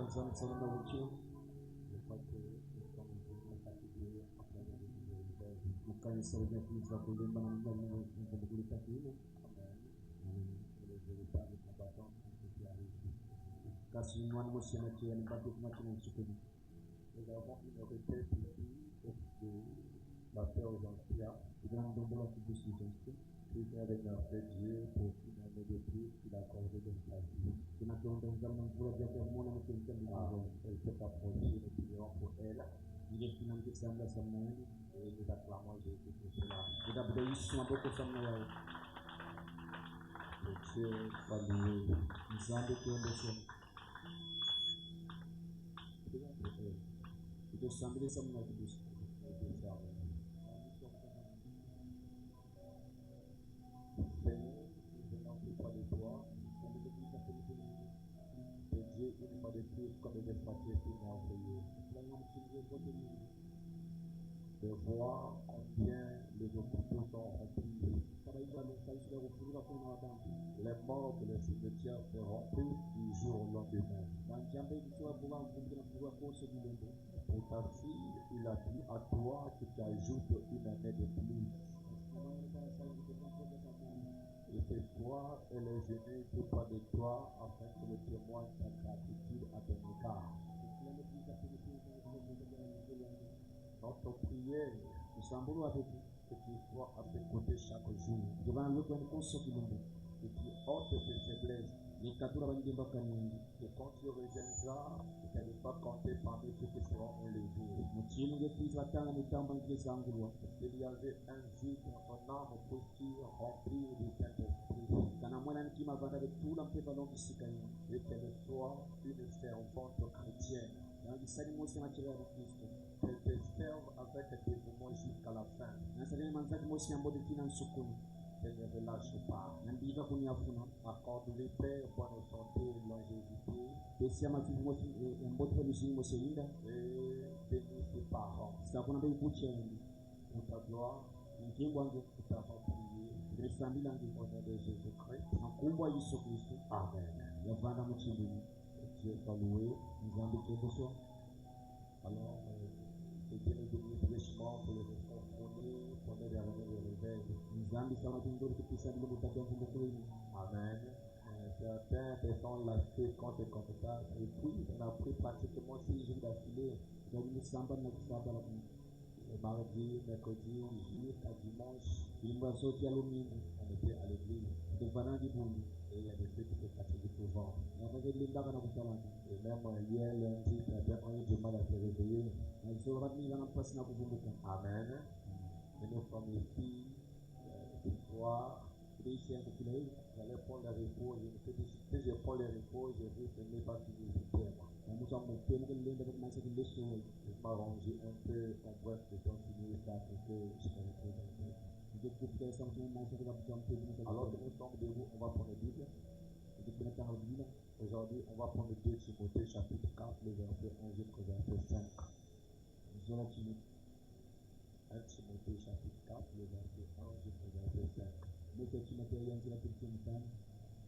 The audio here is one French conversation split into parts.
Alexandre Wuchio, mukanisa unafunza kulimba na Mungu kukulita kile. Kasi mwana mosiana kia ni bado kumachini msukuni. Nous avons une requête ici de la paix aux anciens. Nous avons demandé la publicité. Qui vient remercier Dieu pour une année de plus qu'il a accordé de sa vie. Elle s'est approchée, nous prions pour elle. Et nous acclamons Jésus pour cela. Que Dieu soit loué. Nous avons besoin de samedi sama lagi bus. Seigneur, nous venons auprès de toi, que Dieu une fois de plus comme des sacrifices merveilleux. De voir combien les hôpitaux sont remplis. Les morts de les cimetières sont remplis du jour au lendemain. Pour ta fille, il a dit à toi que tu ajoutes une année de plus. Et cette fois, elle est venue tout près de toi afin que le témoigne sa gratitude à ton égard. Notre prière, nous semblons avec vous que tu sois à tes côtés chaque jour. Et tu ôtes tes faiblesses. Et quand tu reviendras, tu ne pas compter parmi ceux qui seront enlevés. S'il y avait un vide dans ton âme, peux-tu remplir du Saint-Esprit? Et qu'elle soit une servante chrétienne. Qu'elle te serve avec dévouement jusqu'à la fin. Elle ne relâche pas. Accorde-lui paix, bonne santé, longévité. Et bénis ses parents. Pour ta gloire, nous t'avons prié. Au nom de Jésus-Christ. Amen. Dieu soit loué. Alors, que Dieu nous bénisse richement pour les efforts fournis, pour nous derniers de réveil. Amen. Certains personnes lassées quand et comme ça, et puis on a pris pratiquement 6 jours d'affilée. Mardi, mercredi, jusqu'à dimanche, on était à l'église. Et il y a des ceux qui se fatiguent souvent. Et même hier, lundi, certains ont eu du mal à se réveiller. Amen. Et nous sommes ici ce soir. J'allais prendre le repos. Si je prends le repos, je risque de ne pas finir ce thème. Je m'arrange un peu en bref de continuer ça pour que je me retrouve. Alors que nous sommes debout, on va prendre la Bible. Aujourd'hui, on va prendre 2 Timothée chapitre 4, le verset 11 jusqu'au verset 5. 1 Timothée chapitre 4, le verset 11 jusqu'au verset 5.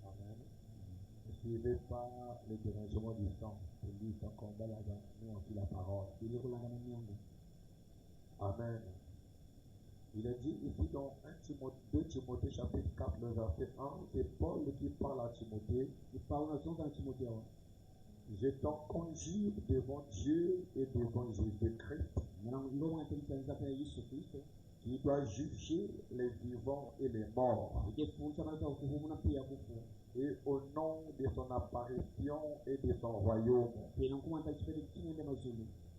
Amen. Ne suivez pas le dérangement du sang. Celui qui combat là-bas, nous on suit la parole. Amen. Il est dit ici dans 2 Timothée chapitre 4, le verset 1, c'est Paul qui parle à Timothée. Je t'en conjure devant Dieu et devant Jésus-Christ. Tu dois juger les vivants et les morts. Et au nom de son apparition et de son royaume,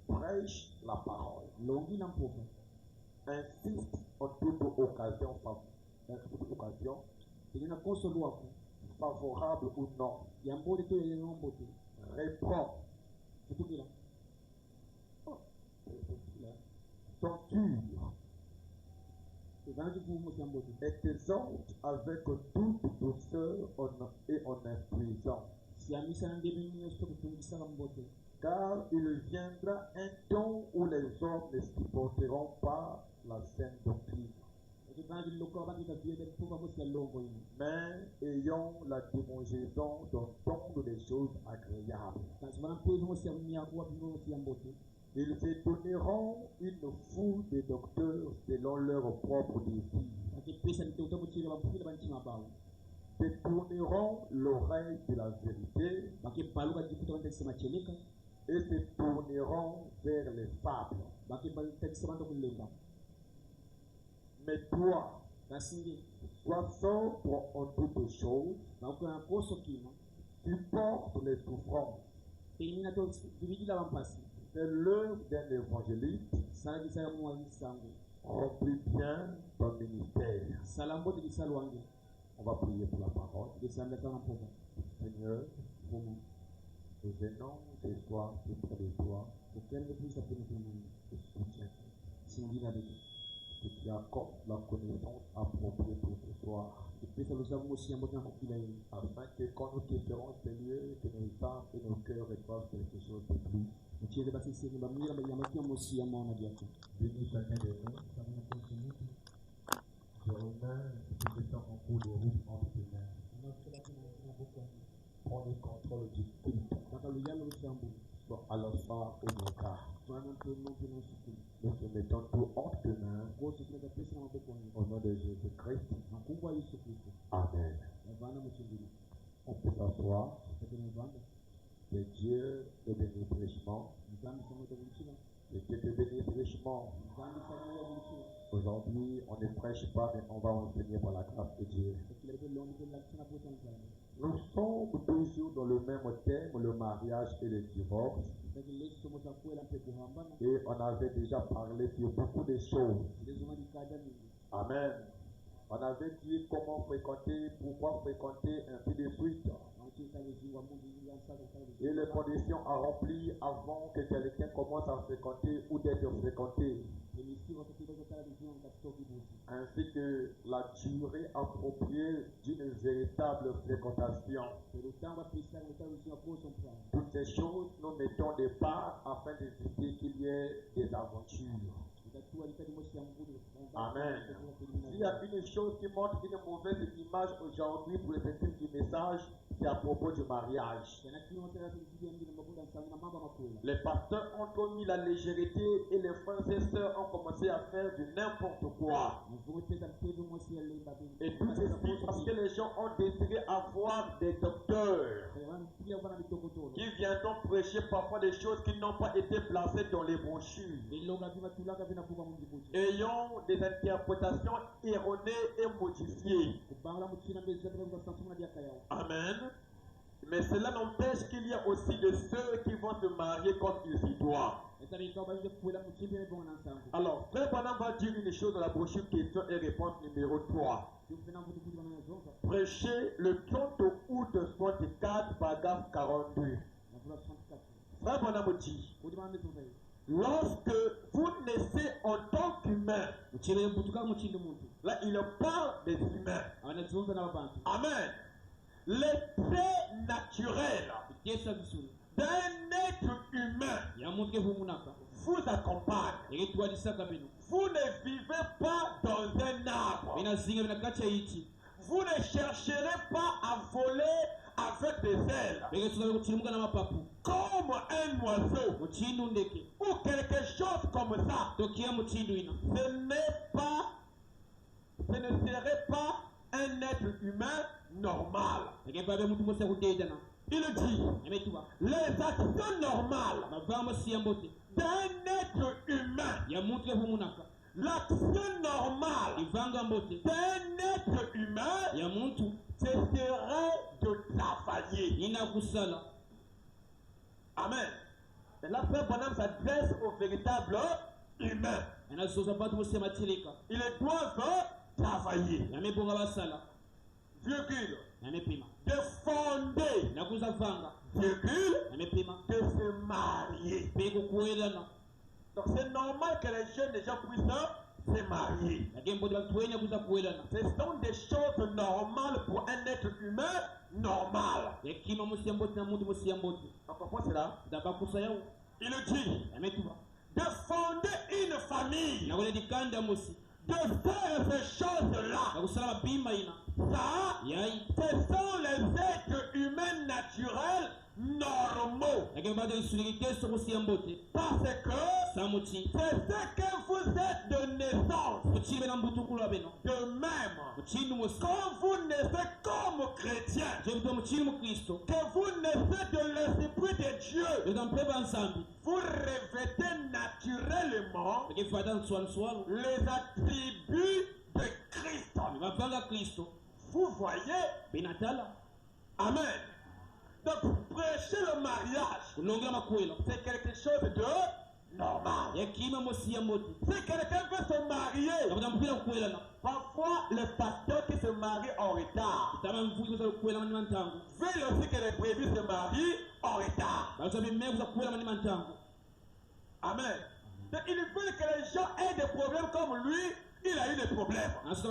prêche la parole. Insiste en toute occasion, favorable ou non. Réponds. Censure. Et t'exhorte avec toute douceur et en instruisant. Car il viendra un temps où les hommes ne supporteront pas la saine doctrine. mais ayant la démangeaison d'entendre des choses agréables. Ils se donneront une foule de docteurs selon leurs propres désirs. Détourneront l'oreille de la vérité et se tourneront vers les fables. Mais toi, sois sobre en toutes choses, supporte les souffrances. C'est l'œuvre d'un évangéliste. Remplis bien ton ministère. On va prier pour la parole. Seigneur, nous venons ce soir auprès de toi. Que tu accordes la connaissance appropriée pour ce soir. Afin que quand nous te ferons, Seigneur, que nos âmes et nos cœurs reçoivent quelque chose de plus. Bénis chacun de nous. Je remets ce qui est en cours de route entre tes mains. Prends le contrôle du culte. Soit à l'alpha et l'oméga. Nous te mettons tout entre tes mains. Au nom de Jésus-Christ. Amen. On peut s'asseoir. Que Dieu te bénisse richement. Que Dieu te bénisse richement. Aujourd'hui, on ne prêche pas, mais on va enseigner par la grâce de Dieu. Nous sommes toujours dans le même thème, le mariage et le divorce. Et on avait déjà parlé sur beaucoup de choses. Amen. On avait dit comment fréquenter, pourquoi fréquenter, ainsi de suite. Et les conditions à remplir avant que quelqu'un commence à fréquenter ou d'être fréquenté. Ainsi que la durée appropriée d'une véritable fréquentation. Toutes ces choses, nous mettons des pas afin d'éviter qu'il y ait des aventures. Amen. S'il y a une chose qui montre une mauvaise image aujourd'hui pour le principe du message, c'est à propos du mariage. Les pasteurs ont mis la légèreté et les frères et sœurs ont commencé à faire du n'importe quoi. Et tout ceci parce que les gens ont désiré avoir des docteurs qui viendront prêcher parfois des choses qui n'ont pas été placées dans les brochures, ayant des interprétations erronées et modifiées. Amen. Mais cela n'empêche qu'il y a aussi de ceux qui vont se marier comme il s'y doit. Alors, Frère Branham va dire une chose dans la brochure question et réponse numéro 3. Prêcher le 30 août 64, paragraphe 42. Frère Branham dit, lorsque vous naissez en tant qu'humain, là il parle des humains. Amen. Les traits naturels d'un être humain vous accompagnent. Vous ne vivez pas dans un arbre. Vous ne chercherez pas à voler avec des ailes comme un oiseau ou quelque chose comme ça. Ce ne serait pas un être humain normal. Il dit les actions normales d'un être humain, l'action normale d'un être humain, ce serait de travailler. Amen. Et là, Frère Branham s'adresse aux véritables humains. Ils doivent travailler. Virgule. De fonder. Virgule. De se marier. Donc c'est normal que les jeunes déjà puissent se marier. Ce sont des choses normales pour un être humain normal. On comprend cela? Il dit de fonder une famille de faire ces choses-là. Ça, ce sont les êtres humains naturels normaux. Parce que c'est ce que vous êtes de naissance. De même, quand vous naissez comme chrétien, que vous naissez de l'Esprit de Dieu, vous revêtez naturellement les attributs de Christ. Vous voyez? Amen. Donc, prêcher le mariage, c'est quelque chose de normal. Si quelqu'un veut se marier, parfois les pasteurs qui se marient en retard veulent aussi que les prévus se marient en retard. Amen. Donc, il veut que les gens aient des problèmes comme lui. Il a eu des problèmes. Si c'est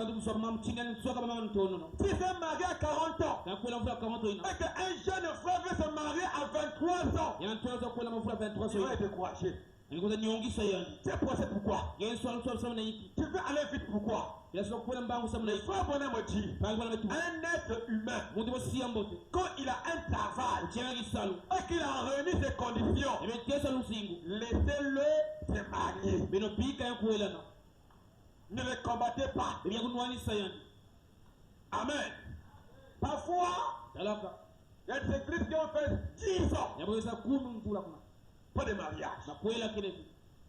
marié à 40 ans, et qu'un jeune frère veut se marier à 23 ans, il va être découragé. C'est pourquoi. Tu veux aller vite, pourquoi? Le frère Bonhomme dit, un être humain, quand il a un travail et qu'il a réuni ses conditions, laissez-le se marier. Ne le combattez pas. Amen. Parfois, il y a des églises qui ont fait 10 ans. Pas de mariage.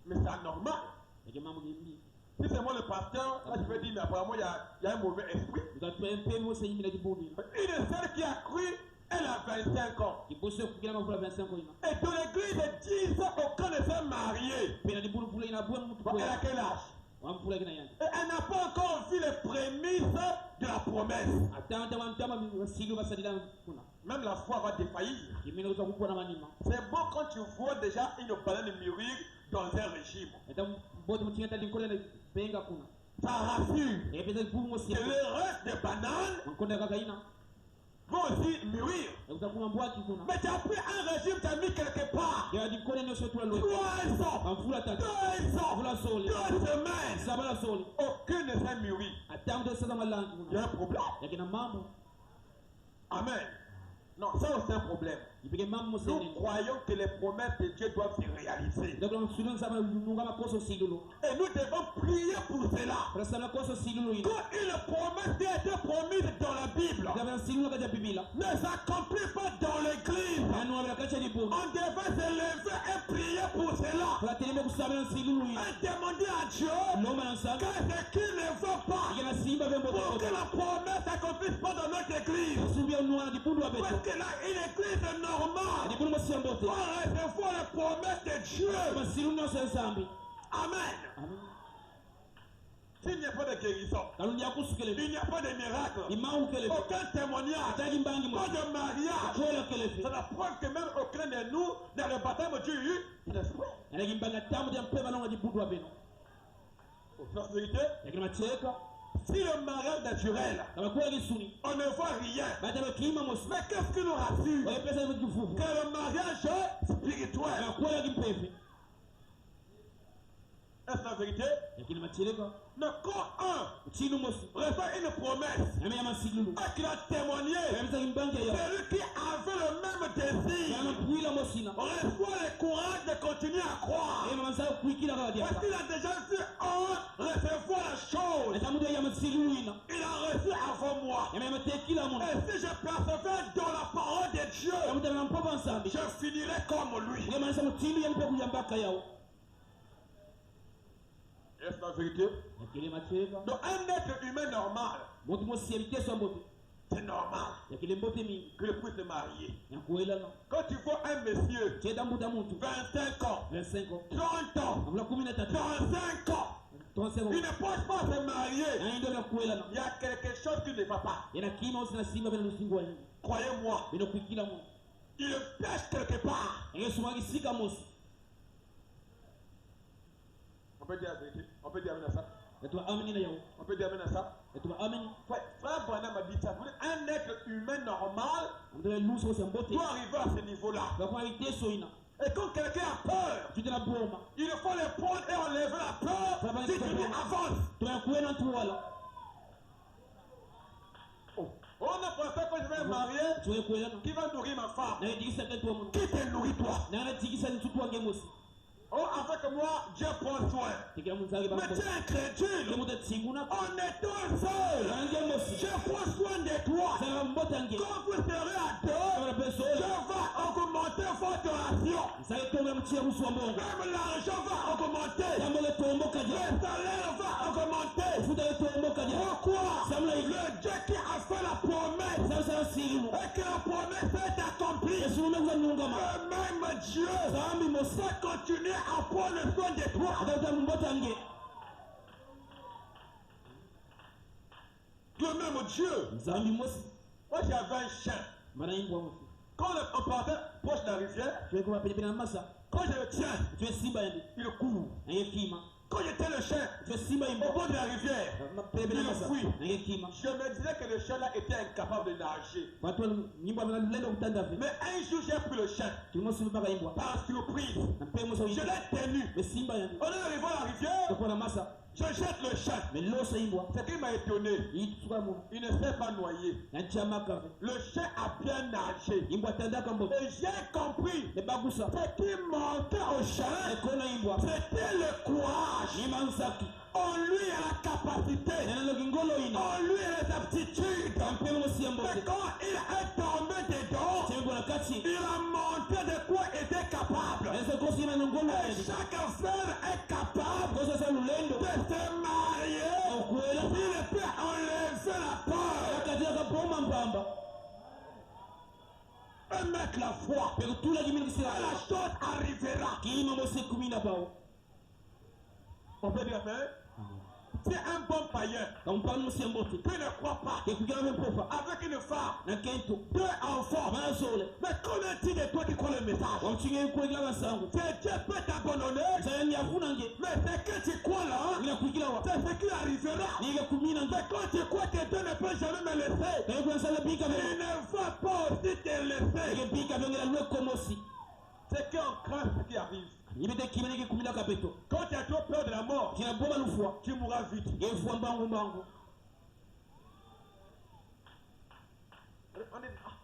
Mais c'est anormal. Si c'est moi le pasteur, là je vais dire, mais apparemment il y a un mauvais esprit. Une sœur qui a cru, elle a 25 ans. Et dans l'église de 10 ans, aucun ne s'est marié. Elle a quel âge? Et elle n'a pas encore vu les prémices de la promesse. Même la foi va défaillir. C'est bon quand tu vois déjà une banane mûrir dans un régime. Ça rassure. Et le reste des bananes vont aussi mûrir. Mais tu as pris un régime, tu as mis quelque part. 3 ans, 2 ans, 2 semaines, aucun ne s'est mûri. Il y a un problème. Amen. Non, ça c'est un problème. Nous croyons que les promesses de Dieu doivent se réaliser. Et nous devons prier pour cela. Quand une promesse qui a été promise dans la Bible ne s'accomplit pas dans l'église, on devait se lever et prier pour cela. Et demander à Dieu qu'est-ce qu'il ne veut pas pour que la promesse s'accomplisse pas dans notre église. Parce que là, une église normale va recevoir les promesses de Dieu. Amen. S'il n'y a pas de guérison, il n'y a pas de miracle, aucun témoignage, pas de mariage, c'est la preuve que même aucun de nous, dans le baptême de Dieu, il est souffert. La vérité, si le mariage naturel, on ne voit rien. Mais qu'est-ce qui nous rassure? Que le mariage spirituel. Est-ce la vérité? Mais quand un reçoit une promesse et qu'il a témoigné, celui qui avait le même désir reçoit le courage de continuer à croire. Parce qu'il a déjà vu un recevoir la chose. Il a reçu avant moi. Et si je persévère dans la parole de Dieu, je finirai comme lui. Est-ce la vérité? Donc un être humain normal, c'est normal qu'il puisse se marier. Quand tu vois un monsieur 25 ans, 30 ans, 35 ans, il ne pense pas se marier, il y a quelque chose qui ne va pas. Croyez-moi, il pêche quelque part. On peut dire la vérité. On peut dire ça. On peut dire ça. Frère Bonhomme a dit ça. Un être humain normal doit arriver à ce niveau-là. Et quand quelqu'un a peur, tu te la boma il faut les prendre et enlever la peur. Si tu lui avances. tunakuena tuwala On a pensé que je vais me marier. tunakuena Qui va nourrir ma femme? na idigisa kati wa Qui te nourrit toi? na anatigisa ni tutu wange mosi Oh, avec moi, Dieu prend soin. tikia munzage Mais tu es incrédule. kemuta tsiguna En étant seul, nange mosi je prends soin de toi. sala mbotange Quand vous serez à deux, ala peso je vais augmenter votre ration. sala tonga mchia rusu mbongo Même l'argent va augmenter. kama le tombo Le kaja salaire va augmenter. futa le tombo kaja Pourquoi? samla Le Dieu qui a fait la promesse sala sala silu et que la promesse est accomplie. yesu menza nungama Le même Dieu zambi mosi va continuer à prendre soin de toi. adata mbotange Le même Dieu. zambi mosi Moi j'avais un chien. mana imbwa mosi Quand on partait proche de la rivière, tuwe kwa pepe na masa quand je le tiens, tuwe simba yandi il court. nange kima Quand j'étais le chien, tuwe simba au imbwa bord de la rivière, pepe na il masa fuit. nange kima Je me disais que le chien là était incapable de nager. watu nyimbo wanalenda kutanda vile Mais un jour j'ai pris le chien, tulimosi mpaka imbwa par surprise. na pepe mosi Je l'ai tenu. me simba yandi On est arrivé à la rivière, kwa na masa je jette le chien. me losa imbwa Ce qui m'a étonné, yitsuka mu il ne s'est pas noyé. na chamaka Le chien a bien nagé. imbwa tanda kambo Et j'ai compris le bagusa ce qui manquait au chien, ekona imbwa c'était le courage. ni mansaki En lui a la capacité. nena lokingolo ina En lui a les aptitudes. kampe mosi yambo Mais quand il est tombé dedans, tembo na kati il a montré de quoi il était capable. ese kosi na ngolo Et yandi chaque femme est capable kosa sa lulendo de se marier. okwela Il peut enlever la peur akati akapoma mpamba et mettre la foi. pekutula kimini Et kisira la chose arrivera. kiima mosi kumi na bao On peut dire amen. C'est un bon païen kampani mosi yambote qui ne croit pas kekugana mempofa avec une femme, na kento 2 enfants. abana sole Mais qu'en est-il de toi qui crois le message? wamchinge kuegila masango Que Dieu peut t'abandonner. sayani yafunange Mais c'est que tu crois là, ila kuigila wa c'est ce qui arrivera. niga kumina nge Mais quand tu crois que Dieu ne peut jamais me laisser, kaye kunsala bika il be ne va pas aussi te laisser. ege bika bengela lwe komosi C'est qu'on craint ce qui arrive. ibete kimene ke kumina kapeto Quand tu as trop peur de la mort, kina boba lufwa tu mourras vite. gefwa mbangu mbangu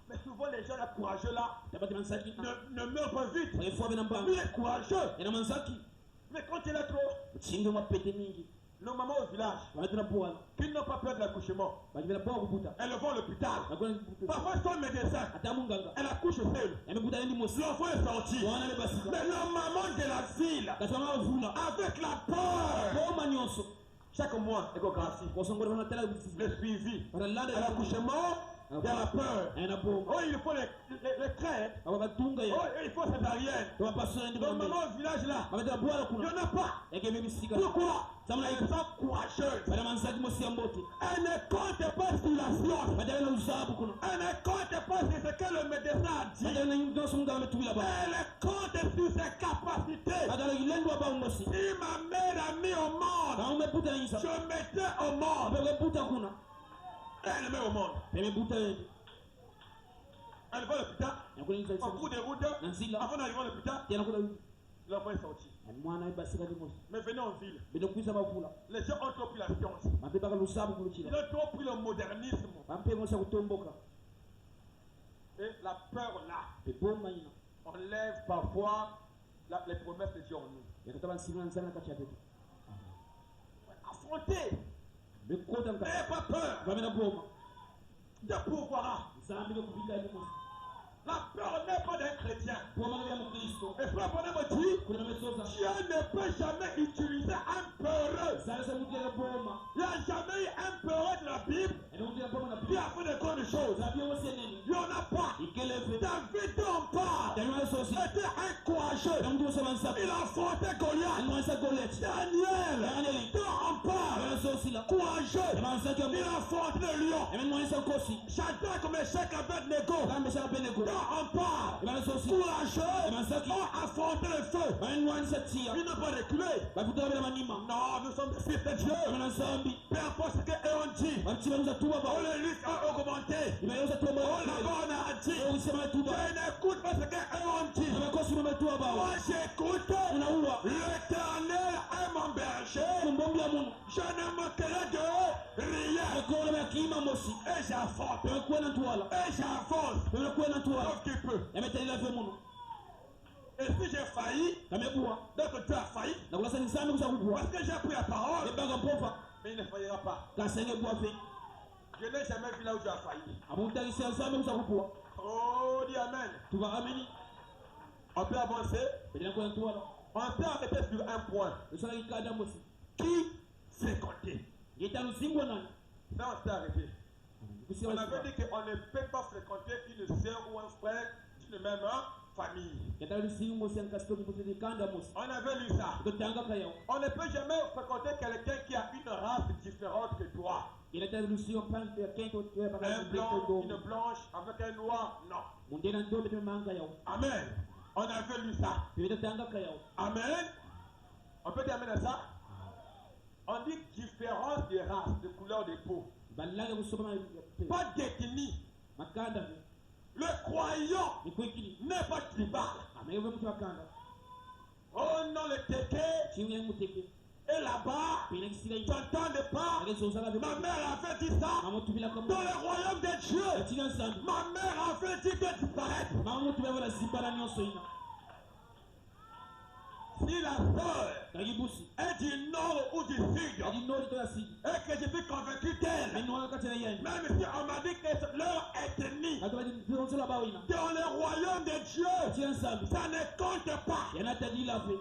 Mais souvent les gens là, courageux là tabati mansaki ne meurent pas vite. gefwa bena mbangu Lui est courageux. ena mansaki Mais quand il est trop, chinge mapete mingi nos mamans au village, wanatuna bwana qui n'ont pas peur de l'accouchement, bakibela boa kuputa elles vont à l'hôpital. bakona kuputa Parfois son médecin, ata munganga elle accouche seule. yamekuta ndi mosi L'enfant est sorti. wana le basika Mais la maman de la ville, kasama vuna avec la peur, boma nyonso chaque mois, échographie, kosongora wanatala kusizi le suivi, wanalanda à l'accouchement, il y a la peur. ena boma Oh, il faut les craindre. abakatunga Oh, ya il faut césarienne. tobapasona ndi Donc, bambe maman au village là, babetela bwana il n'y kuna en a pas. ekebe bisika Pourquoi? samla Elles sont courageuses. bana mansaki mosi ya mbote Elle ne compte pas sur la science. badala na uzabu kuna Elle ne compte pas sur ce que le médecin a dit. badala na nyonso munganga ametubila ba Elle compte sur ses capacités. badala ilendo aba mosi Si ma mère a mis au monde, kama umeputa nyisa je mettais au monde. apekeputa kuna Elle met au monde. pemeputa yetu Elle va à l'hôpital. yakulenza En cours de route, Nanzila. avant d'arriver à l'hôpital, tena kuna l'enfant est sorti. mwana webasika ndi mosi Mais venez en ville. benokwisa bavula Les gens ont trop pris la science. mapepaka lusabu Ils kulukila ont trop pris le modernisme. bampe mosi ya kutomboka Et la peur là pepoma ina enlève parfois les promesses de Dieu en nous. yakataba nsimula nzana na kati ya pepe Affrontez. bekota N'ayez pas peur. vamena boma Dieu pourvoira. nzambi lokubika ndi mosi La peur n'est pas d'un chrétien. boma ya mukristo Et frère, prenez me dit, kuna mesoza Dieu ne peut jamais utiliser un peureux. salisa mutela boma Il n'y a jamais eu un peureux de la Bible ene mutela boma na qui pia a fait de grandes choses. zabi mosi eneni Il n'y en a pas. ikeleve David dont on parle tanywa sosi était un courageux. na mtu osema nsaku Il a affronté Goliath. anwansa golet Daniel Daniel. dont on parle ana sosi la courageux. Emanzaki Il a affronté le lion. Emanwanisa nkosi. J'adore comme Échec Abednego. Kambe shaka Abednego. Quand on part, Emanzosi. courageux, Emanzaki. ont affronté le feu. Emanwanisa tia. Ils n'ont pas reculé. Bafuta bila manima. Non, nous sommes des fils de Dieu. Emanzambi. Peu importe ce qu'on dit. Bamchi bamuza tuba On ba. les lutte a augmenté. Imayuza tuba ba. On là-bas on a dit. Ukisema Je tuba. n'écoute pas ce qu'on dit. Emankosi mama tuba ba. Moi j'écoute. Unaua. L'Éternel est mon berger. Kumbombi ya Mungu. Je ne manquerai de rien. Ekole ya kima mosi. Et j'avance. Tumekuwa na tuwala. Et j'avance. Tumekuwa na tuwala. Sauf qu'il peut. Yameteleza vyo Mungu. Et si j'ai failli, Kamekuwa. donc tu as failli. Na kulasa ni sami kusakubwa. Parce que j'ai pris la parole. Ebaga mpofa. Mais il ne faillira pas. Kasenge bwa fe. Je n'ai jamais vu là où tu as failli. Abutagisi sami kusakubwa. Oh, dis Amen. Tuba amini. On peut avancer. Pedina kwa tuwala. On s'est arrêté sur un point. Usala ikada mosi. Qui fréquenter? Yetalusimbwa nani? Ça, on s'est arrêté. Kusiwa On avait dit qu'on ne peut pas fréquenter une sœur ou un frère d'une même famille. Yetalusimbwa mosi ankasitoki kutidi kanda mosi. On avait lu ça. Kutanga kayao. On ne peut jamais fréquenter quelqu'un qui a une race différente que toi. Yetalusimbwa pande ya kento tuwe baka Un blanc, mbeto une do. blanche, avec un noir, non. Mundena ndo bete manga yao. Amen. On avait lu ça. Yetanga kayao. Amen. On peut terminer ça? On dit différence de race, de couleur de peau. Balaga kusoma Pas d'ethnie. makanda. Le croyant Ni kwikili. n'est pas tribal. Ameyove mtu akanda. Oh non, le téké Chini ya muteke. est là-bas. Pina kisila Tu ina. n'entends pas? Agezo usala de. Ma mère avait dit ça. Mama tubila kama. Dans le royaume de Dieu. Chini nsambi. Ma mère avait dit de disparaître. Mama tubela la simbala nyonso ina. Si la sœur Kagibusi. est du nord ou du sud, Adi nori to yasi. et que je suis convaincu d'elle, Meno waka tena yeni. même si on m'a dit que leur ethnie Katoba di nzonzo la bawina. dans le royaume de Dieu, Chini nsambi. ça ne compte pas. Yana tadi la fe.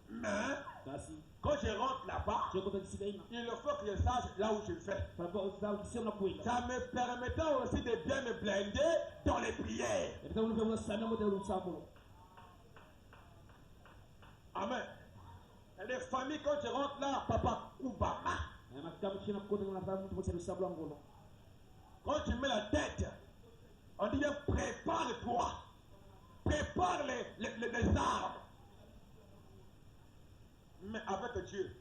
Mais Kasi. quand je rentre là-bas, Choko to kisila ina. il faut que je sache là où je vais. Papa usao kisema kwenda. Ça me permettait aussi de bien me blinder dans les prières. Katika ulupe una sana mote ulusapolo. Amen. Et les familles, quand je rentre là, papa Koubama, Na makitabu chini kote na fahamu mtu mmoja usabula ngolo. quand tu mets la tête, on dit bien prépare-toi. Prépare les armes. Mais avec Dieu,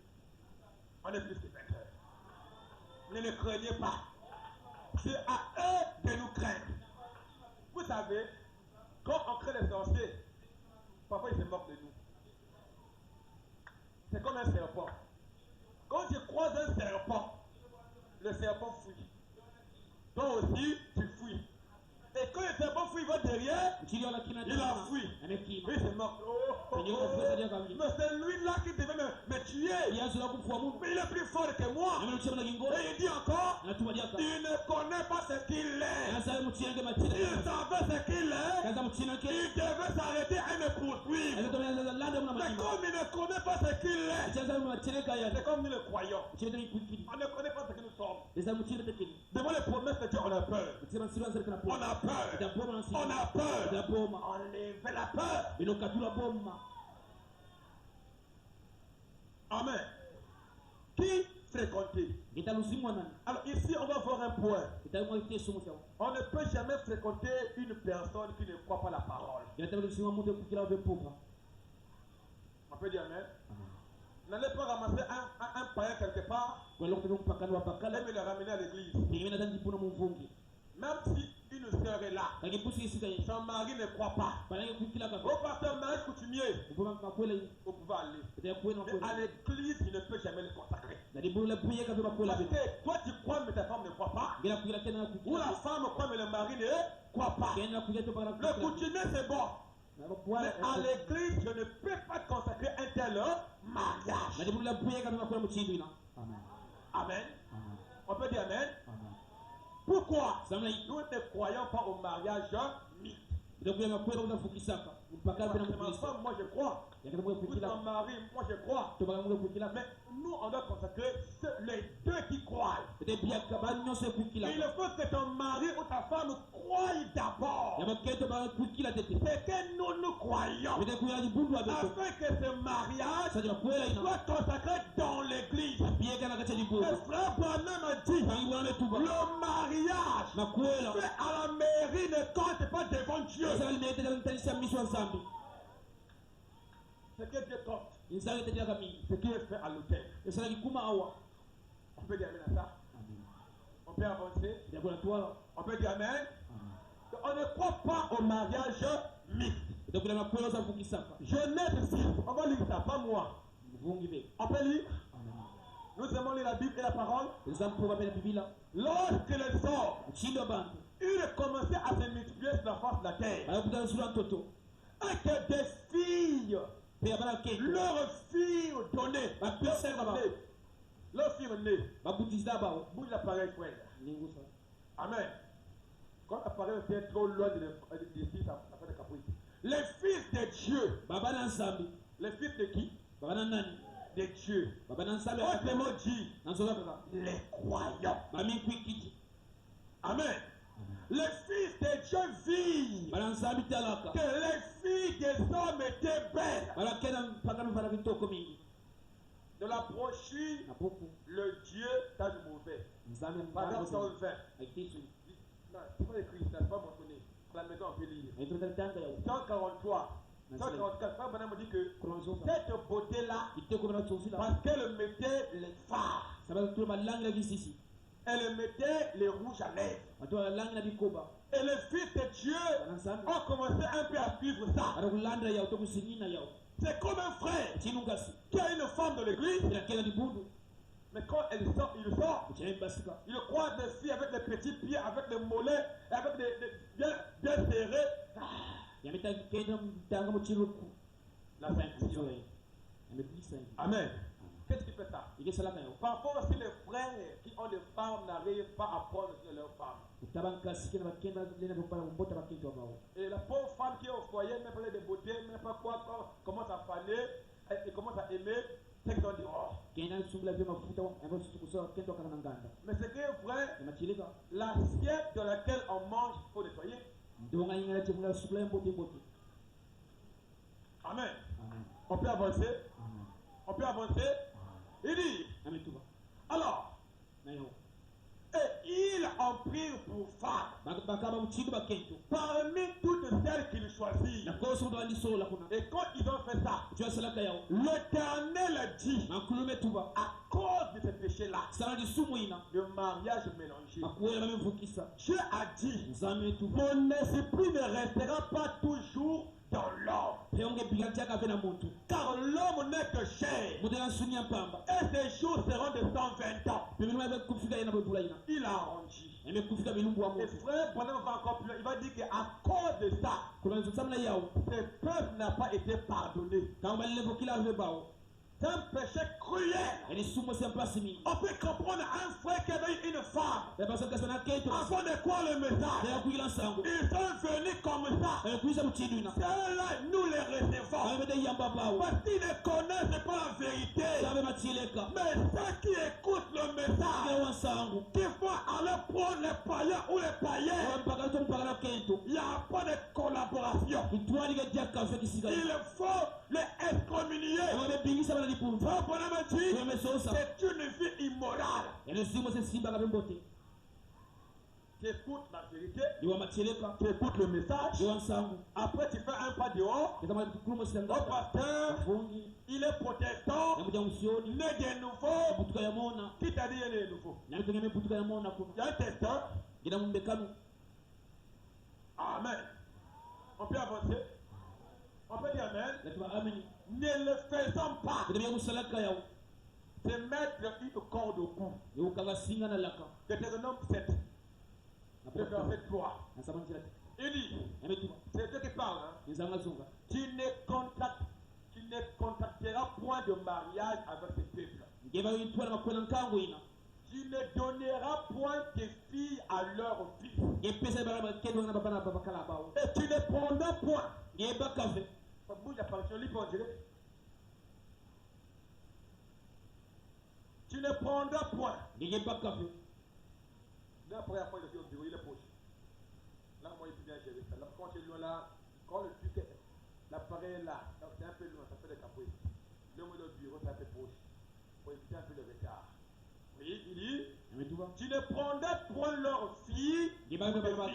on est plus que vainqueurs. Ne les craignez pas. C'est à eux de nous craindre. Vous savez, quand on craint les sorciers, parfois ils se moquent de nous. C'est comme un serpent. Quand tu croises un serpent, le serpent fuit. Toi aussi, tu fuis. Et quand le serpent fuit, il va derrière, Chini wala kina. il a fui. Amekima. Il se moque. Oh, Penye unafuata dia kamili. mais c'est lui-là qui devait me tuer. Yazo la kufua Mungu. Mais il est plus fort que moi. Ameno chema na gingo. Et il dit encore, Anatuma diaka. il ne connaît pas ce qu'il est. Anasa mutiange S'il matira. savait ce qu'il est, Kaza mutina ke. il devait s'arrêter et me poursuivre. Azo tomea za landa mna Mais majima. comme il ne connaît pas ce qu'il est, Chaza matira kaya. c'est comme nous le croyons. Chini ni kwikili. On ne connaît pas ce que nous sommes. Eza mutira tekini. Devant les promesses de Dieu, on a peur. Sema sira zalika na On poma. a peur. Ida poma na sira. On a peur. Ida poma. Enlevez la peur. Bino katula poma. Amen. Qui fréquenter? Italusimwa nani? Alors ici, on va voir un point. Itamwa iteso mutao. On ne peut jamais fréquenter une personne qui ne croit pas la parole. Italusimwa mute kukila ove poma. On peut dire Amen. N'allez pas ramasser un païen quelque part Kwa lokto mpakani wa et pakala. me le ramener à l'église. Ningina tandi puna mumvungi. Même si une sœur est là, Kagipusi isika yi. son mari ne croit pas. Banange kukila ka. Au pasteur mariage coutumier, Upoma makwela yi. vous pouvez aller. Ita kwena Mais à kwela. l'église, il ne peut jamais le consacrer. Na dibulu la puye ka vema kwela Parce be. que toi tu crois mais ta femme ne croit pas. Ngina kukila tena na Ou la kukila. femme croit mais le mari ne croit pas. Kena kukila to pakala Le coutumier c'est bon. Na Mais bwala. à l'église, je ne peux pas consacrer un tel Na mariage. dibulu la puye ka vema kwela mchindu ina. Amen. Amen. Amen. On peut dire Amen. Amen. Pourquoi? Samla yi. Nous ne croyons pas au mariage mixte. Ndio kwa kwenda unafukisaka. Mpaka Parce bila que ma mfukisa. femme, moi je crois. Vous êtes mari, moi je crois. Mais nous, on doit consacrer les deux qui croient. Il faut que ton mari ou ta femme croie d'abord. C'est que nous croyons. Afin que ce mariage soit consacré dans l'église. Le frère Branham a dit, le mariage fait à la mairie ne compte pas devant Dieu. Ce que Dieu compte, ce qui est fait à l'autel. On peut dire amen à ça. On peut avancer. On peut dire amen. On ne croit pas au mariage mixte. Genèse 6, on va lire ça, pas moi. On peut lire. Nous aimons lire la Bible et la parole. Lorsque les hommes ils commençaient à se multiplier sur la face de la terre, et que des filles, leurs filles données, leurs filles nées, bouge l'appareil, frère. Amen. Quand l'appareil était trop loin de filles, ça fait des caprices. Les fils de Dieu, les fils de qui? De Dieu. Autrement dit, les croyants. Amen. Les fils de Dieu vivent que les filles des hommes étaient belles. De la brochure, le Dieu t'a du mauvais. Paragraphe 120. Non, c'est pas écrit, ça ne pas mentionné. La maison, on peut lire. 143. 144, Frère Branham me dit que cette beauté-là, parce qu'elle mettait les phares, elle mettait les rouges à lèvres. Et les fils de Dieu ont commencé un peu à suivre ça. C'est comme un frère qui a une femme de l'église. Mais quand il sort, il croise des filles avec des petits pieds, avec des mollets, avec des bien serrés. La sainteté. Amen. Qu'est-ce qui fait ça? Parfois aussi les frères qui ont des femmes n'arrivent pas à prendre sur leurs femmes. Et la pauvre femme qui est au foyer, même pas de beauté, même pas quoi, commence à faner, et commence à aimer, c'est qu'ils ont dit oh. Mais ce qui est vrai, l'assiette dans laquelle on mange, il faut nettoyer. Amen. On peut avancer. On peut avancer. Il dit, alors, et ils en prirent pour femmes parmi toutes celles qu'ils choisirent. Et quand ils ont fait ça, l'Éternel dit, à cause de ce péché-là, le mariage mélangé, Dieu a dit, mon esprit ne restera pas toujours dans l'homme, car l'homme n'est que chair, et ses jours seront de 120 ans. Il a arrangé. Et frère, Branham va encore plus loin. Il va dire qu'à cause de ça, ce peuple n'a pas été pardonné. C'est un péché cruel. On peut comprendre un frère qui avait une femme. Avant de croire le message, ils sont venus comme ça. Ceux-là, nous les recevons. Parce qu'ils ne connaissent pas la vérité. Mais ceux qui écoutent le message, qui vont aller prendre les païens ou les païens, il n'y a pas de collaboration. Il faut les excommunier. C'est une vie immorale. Tu écoutes la vérité, tu écoutes le message, après tu fais un pas dehors, le pasteur, il est protestant, il est de nouveau. Qui t'a dit il est de nouveau? Il y a un testeur. Amen. On peut avancer. On peut dire amen. Ne le faisons pas. C'est mettre une corde au cou. Deutéronome 7. Le verset 3. Il dit, c'est Dieu qui parle. Tu ne contracteras point de mariage avec ce peuple. Tu ne donneras point tes filles à leurs fils. Et tu ne prendras point. Bouge la parole, lis pour dire. Tu ne prendras point. ngenge pas café La première fois, il était au bureau, il est proche. Là, moi, il peut bien gérer ça. Là, quand tu es loin là, quand le truc est, l'appareil est là, donc c'est un peu loin, ça fait des capots. L'homme est au bureau, c'est un peu proche. Pour éviter un peu le retard. Oui, il dit, mais tout va tu ne prendras point leur fille, ngeba ba ba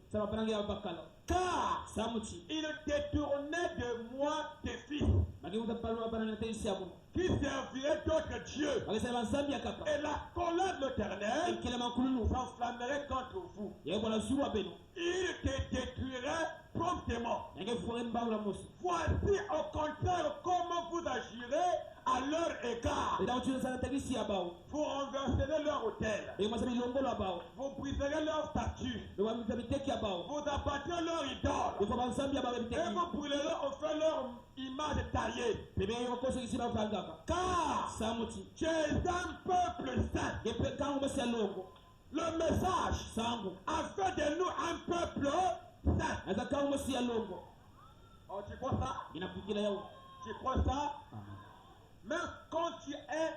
ça va prendre ngeba bakala car samuti ils détournaient de moi tes fils, bagi utapalwa bana na tesi amu qui serviraient d'autres dieux. bagi sa bansambi akaka Et la colère de l'Éternel ekele makululu s'enflammerait contre vous. yebo la suwa beno Il te détruirait promptement. ngenge fore mbawula mosi Voici au contraire comment vous agirez à leur égard. eda utuna sana tagisi abao Vous renverserez leur autel. ego masabi longolo abao Vous briserez leur statue. ego miteki abao Vous abattrez leur idole. ego bansambi abao Et miteki vous brûlerez au feu leur image taillée. bebe yo koso kisina fangaka Car samuti tu es un peuple saint. gepe kango mosi alongo Le message sango a fait de nous un peuple saint. aza kango mosi alongo Oh, tu crois ça? inapikila yao Tu crois ça? Même quand tu es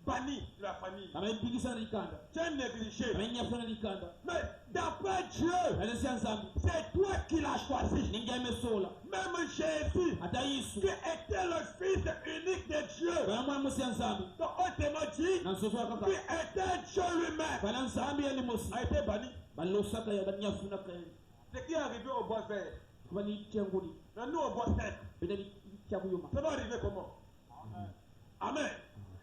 banni de la famille, amempikisa na likanda tu es négligé. amenyafuna na likanda Mais d'après Dieu, alesi nzambi c'est toi qui l'as choisi. ninge amesola Même Jésus, ata yisu qui était le fils unique de Dieu, bana mwana mosi ya nzambi donc on te dit, na nsoso ya qui kaka était Dieu lui-même, bana nzambi yali mosi a été banni. balosaka ya banyafunaka ye Ce qui est arrivé au bois vert, kuba ni tianguli mais nous au bois sec, pete ni tiakuyuma ça va arriver comment? Amen.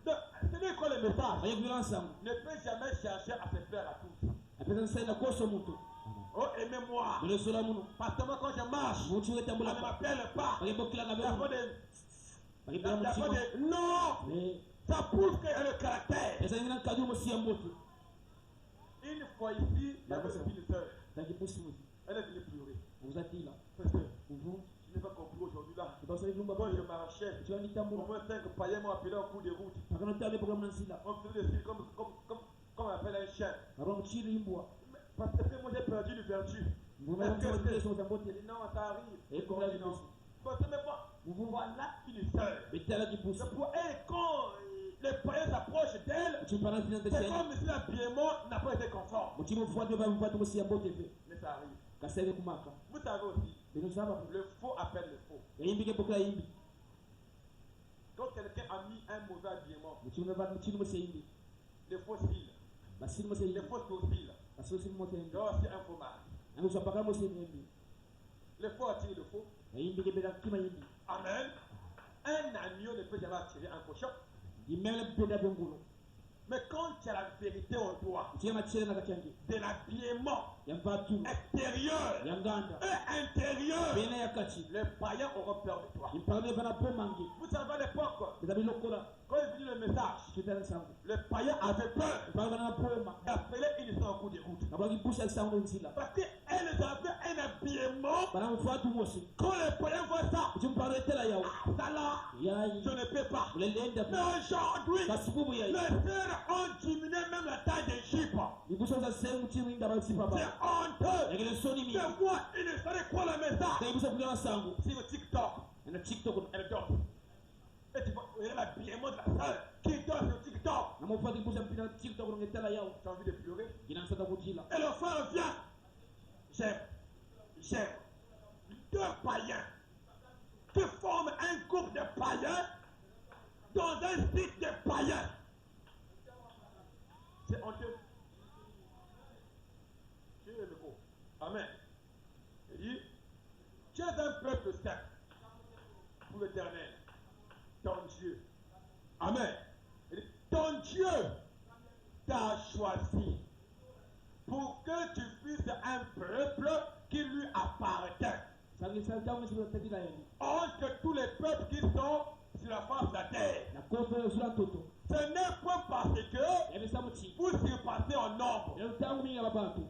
Donc, c'est quoi le message? aye kuyila nsango Ne peut jamais chercher à se faire à tous. apesa nsaina koso mutu Oh, aimez-moi. belesola muno Parce que moi, quand je marche, mutu on ne wetambula m'appelle pas. bakebokilaka Il y a pas beno de... bakebela il y a pas mutima de... Non! mais Ça prouve qu'il y a le caractère. ezalaki na nkadi mosi ya mbote Une fois ici, il y avait une sœur. takipusi muti Elle est venue pleurer. uzatila Parce que uvu je n'ai pas compris aujourd'hui là. ibasali lumba Quand je marchais, tiwa au nitambula moins 5 païens m'ont appelé en cours de route. pakana tale programme nansila On faisait des signes comme on appelle un chien. aba muchiri imbwa Mais parce que moi j'ai perdu l'ouverture. ngoma Est-ce que mutile c'est- so tambotele Non, ça arrive. Et comme la vie non. aussi. Bon, c'est même pas. Voilà une sœur. betala kipusi C'est pour elle, quand les païens s'approchent d'elle, muchipana tina c'est tesiani comme si l'habillement n'a pas été conforme. muchimo fuate bamufate mosi ya mbote fe Mais ça arrive. kasebe kumaka Vous savez aussi, beno saba le faux appelle le faux. yayimbi kepokela yimbi Quand quelqu'un a mis un mauvais habillement, muchino ba muchino mosi yimbi le faux style, basili mosi le yimbi faux style, basili mosi mosi il yimbi y a aussi un faux mari. nango sapaka mosi yimbi Le faux attire le faux. yayimbi kebela kima yimbi Amen. Un agneau ne peut jamais attirer un cochon. dimele penda bengulo Mais quand tu as la vérité en toi, muchia machele na kachangi de l'habillement yampatu extérieur yanganda et intérieur, bena yakati les païens auront peur de toi. impagale bana pomangi Vous savez à l'époque, bezabi lokola quand il venu le message, kitana sango les païens avaient peur impagale bana poma d'appeler une histoire en cours de route. nabaki pusa sango nsila Parce qu'elles avaient un habillement. bana mufatu mosi Quand les païens voient ça, muchimparetela yao ça là, yayi je ne peux pas. ulelenda Mais aujourd'hui, kasibubu les yayi sœurs ont diminué même la taille des jupes. ibuso za sehemu chini inda basipa C'est ba honteux. yakile soni mi C'est moi, il ne savait quoi le message. kaibusa kugana sango Sur TikTok, na TikTok elle dort. Et tu vois, il y a l'habillement de la sœur qui dort sur TikTok. na mufati kusa mpina TikTok ngetela yao J'ai envie de pleurer. inansata kutila Et le frère vient. J'aime deux païens qui forment un groupe de païens dans un site de païens. C'est honteux. Tu es le mot. Amen. Il dit, tu es un peuple saint pour l'Éternel, ton Dieu. Amen. Il dit, ton Dieu t'a choisi pour que tu puisses un peuple qui lui appartient. sangi sangu sibatadila yani Entre tous les peuples qui sont sur la face de la terre. na kofe zula toto Ce n'est pas parce que yabisa muchi vous surpassez en nombre yalo tangu mingi babatu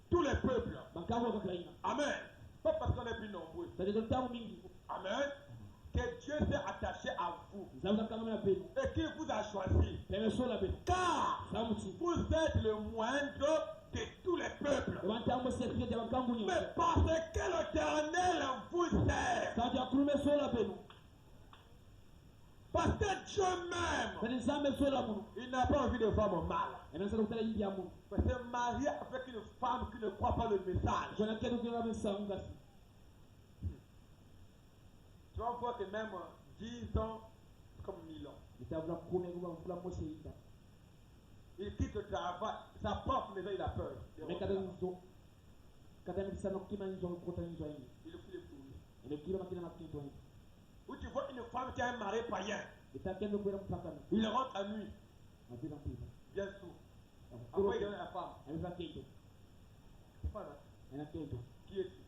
tous les peuples. bakango kakaina Amen. Pas parce qu'on est plus nombreux. tadizo tangu mingi Amen. Que Dieu s'est attaché à vous zabuza kama na peni et qu'il vous a choisi. pemesola be Car samuchi vous êtes le moindre de tous les peuples. wantango sekriye de bakangu nyo Mais parce que l'Éternel vous sert. kaja kulume sola beno Parce que Dieu m'aime. Il n'a pas envie de voir mon mal. Mais se marier avec une femme qui ne croit pas le message. Tu vas voir que même 10 ans, c'est comme 1000 ans. Il quitte le travail, sa propre maison, il a peur. Il faut le fouiller. Où tu vois une femme qui a un mari païen, il rentre à nuit, bien sûr. Après, il donne à la femme. C'est pas là. Qui est-tu?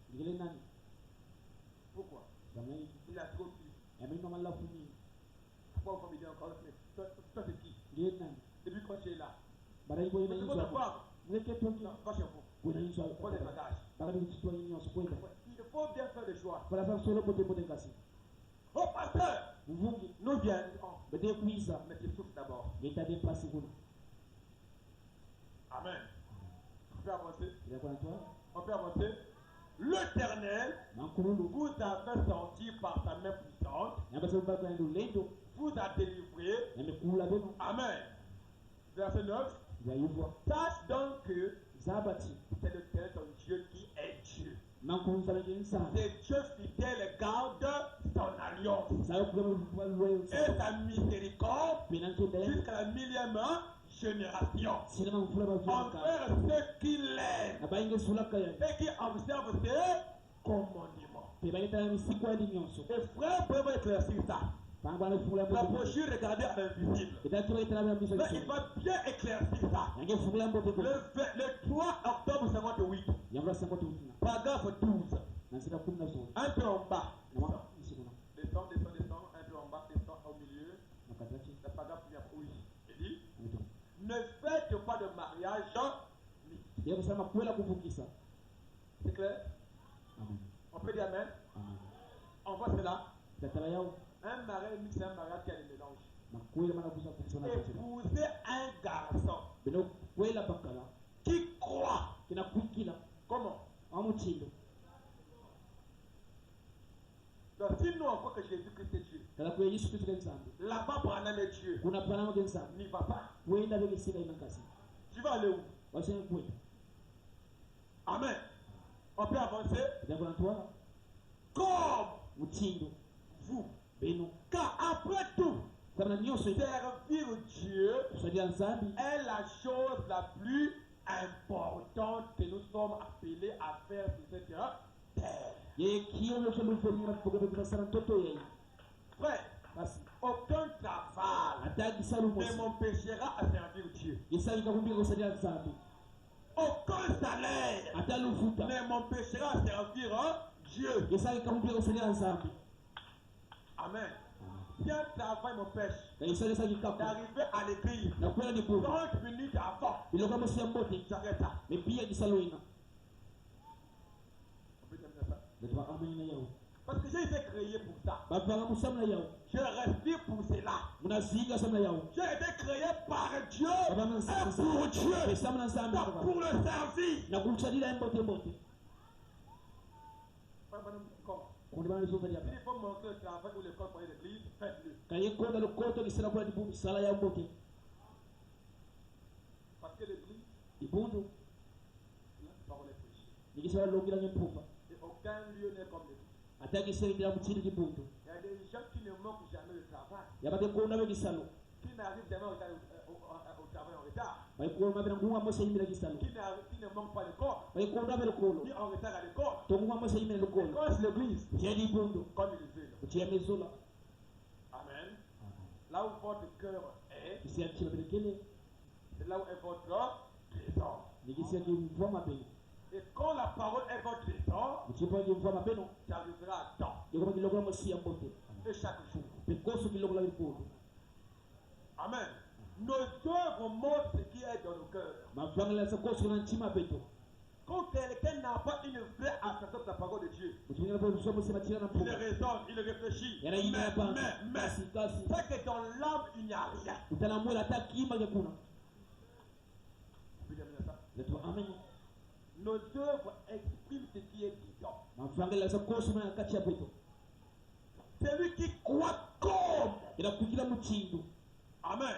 Pourquoi? Il a trop plu. Pourquoi vous me dites encore, mais toi c'est qui? Depuis quand tu es là? C'est votre femme. Non, va chez vous. Prenez les bagages. Il faut bien faire le choix. Oh pasteur, nous viens. Mais tu souffres d'abord. Amen. On peut avancer. On peut avancer. L'Éternel vous a fait sortir par sa main puissante. Vous a délivré. Amen. Verset 9. Sache donc que c'est l'Éternel ton Dieu qui est Dieu. C'est Dieu fidèle garde son alliance et sa miséricorde jusqu'à la 1000e génération envers ceux qui l'aiment et qui observent ses commandements. Et frère, pouvez-vous éclaircir ça? La brochure, regardez à l'invisible. Mais il va bien éclaircir ça. Le 3 octobre 58, paragraphe 12. Un peu en bas. Descends, un peu en bas, descends au milieu. Le paragraphe vient oui. Il dit, ne faites pas de mariage mixte. C'est clair? On peut dire amen? On voit cela. Un mariage mixte, c'est un mariage qui a des mélanges. Épouser un garçon qui croit. Comment? Donc, si nous on croit que Jésus-Christ est Dieu, là-bas pour un est Dieu, n'y va pas. Tu vas aller où? Amen. On peut avancer. Comme vous. Car après tout, servir Dieu est la chose la plus importante que nous sommes appelés à faire sur cette terre. Frère, aucun travail ne m'empêchera à servir Dieu. Aucun salaire ne m'empêchera à servir Dieu. Amen. Si un travail m'empêche d'arriver à l'église 30 minutes avant, j'arrête ça. On peut terminer ça. Parce que j'ai été créé pour ça. Je respire pour cela. J'ai été créé par Dieu et pour Dieu. Donc pour le servir. Il faut montrer le travail ou l'école pour l'église, faites-le. Parce que l'église, la parole est prêchée. Et aucun lieu n'est comme l'église. Il y a des gens qui ne manquent jamais de travail. Qui n'arrivent jamais au travail en retard. Qui ne manquent pas l'école. Ni en retard à l'école. Quand c'est l'église, comme il veut. Amen. Là où votre cœur est, c'est là où est votre trésor. Et quand la parole est votre trésor, ça arrivera à temps. Et chaque jour. Amen. Nos œuvres montrent ce qui est dans nos cœurs. Quand quelqu'un n'a pas une vraie attention de la parole de Dieu, il raisonne, il réfléchit, mais c'est que dans l'âme il n'y a rien. Nos œuvres expriment ce qui est dedans. Celui qui croit comme. inakugira mukindu Amen.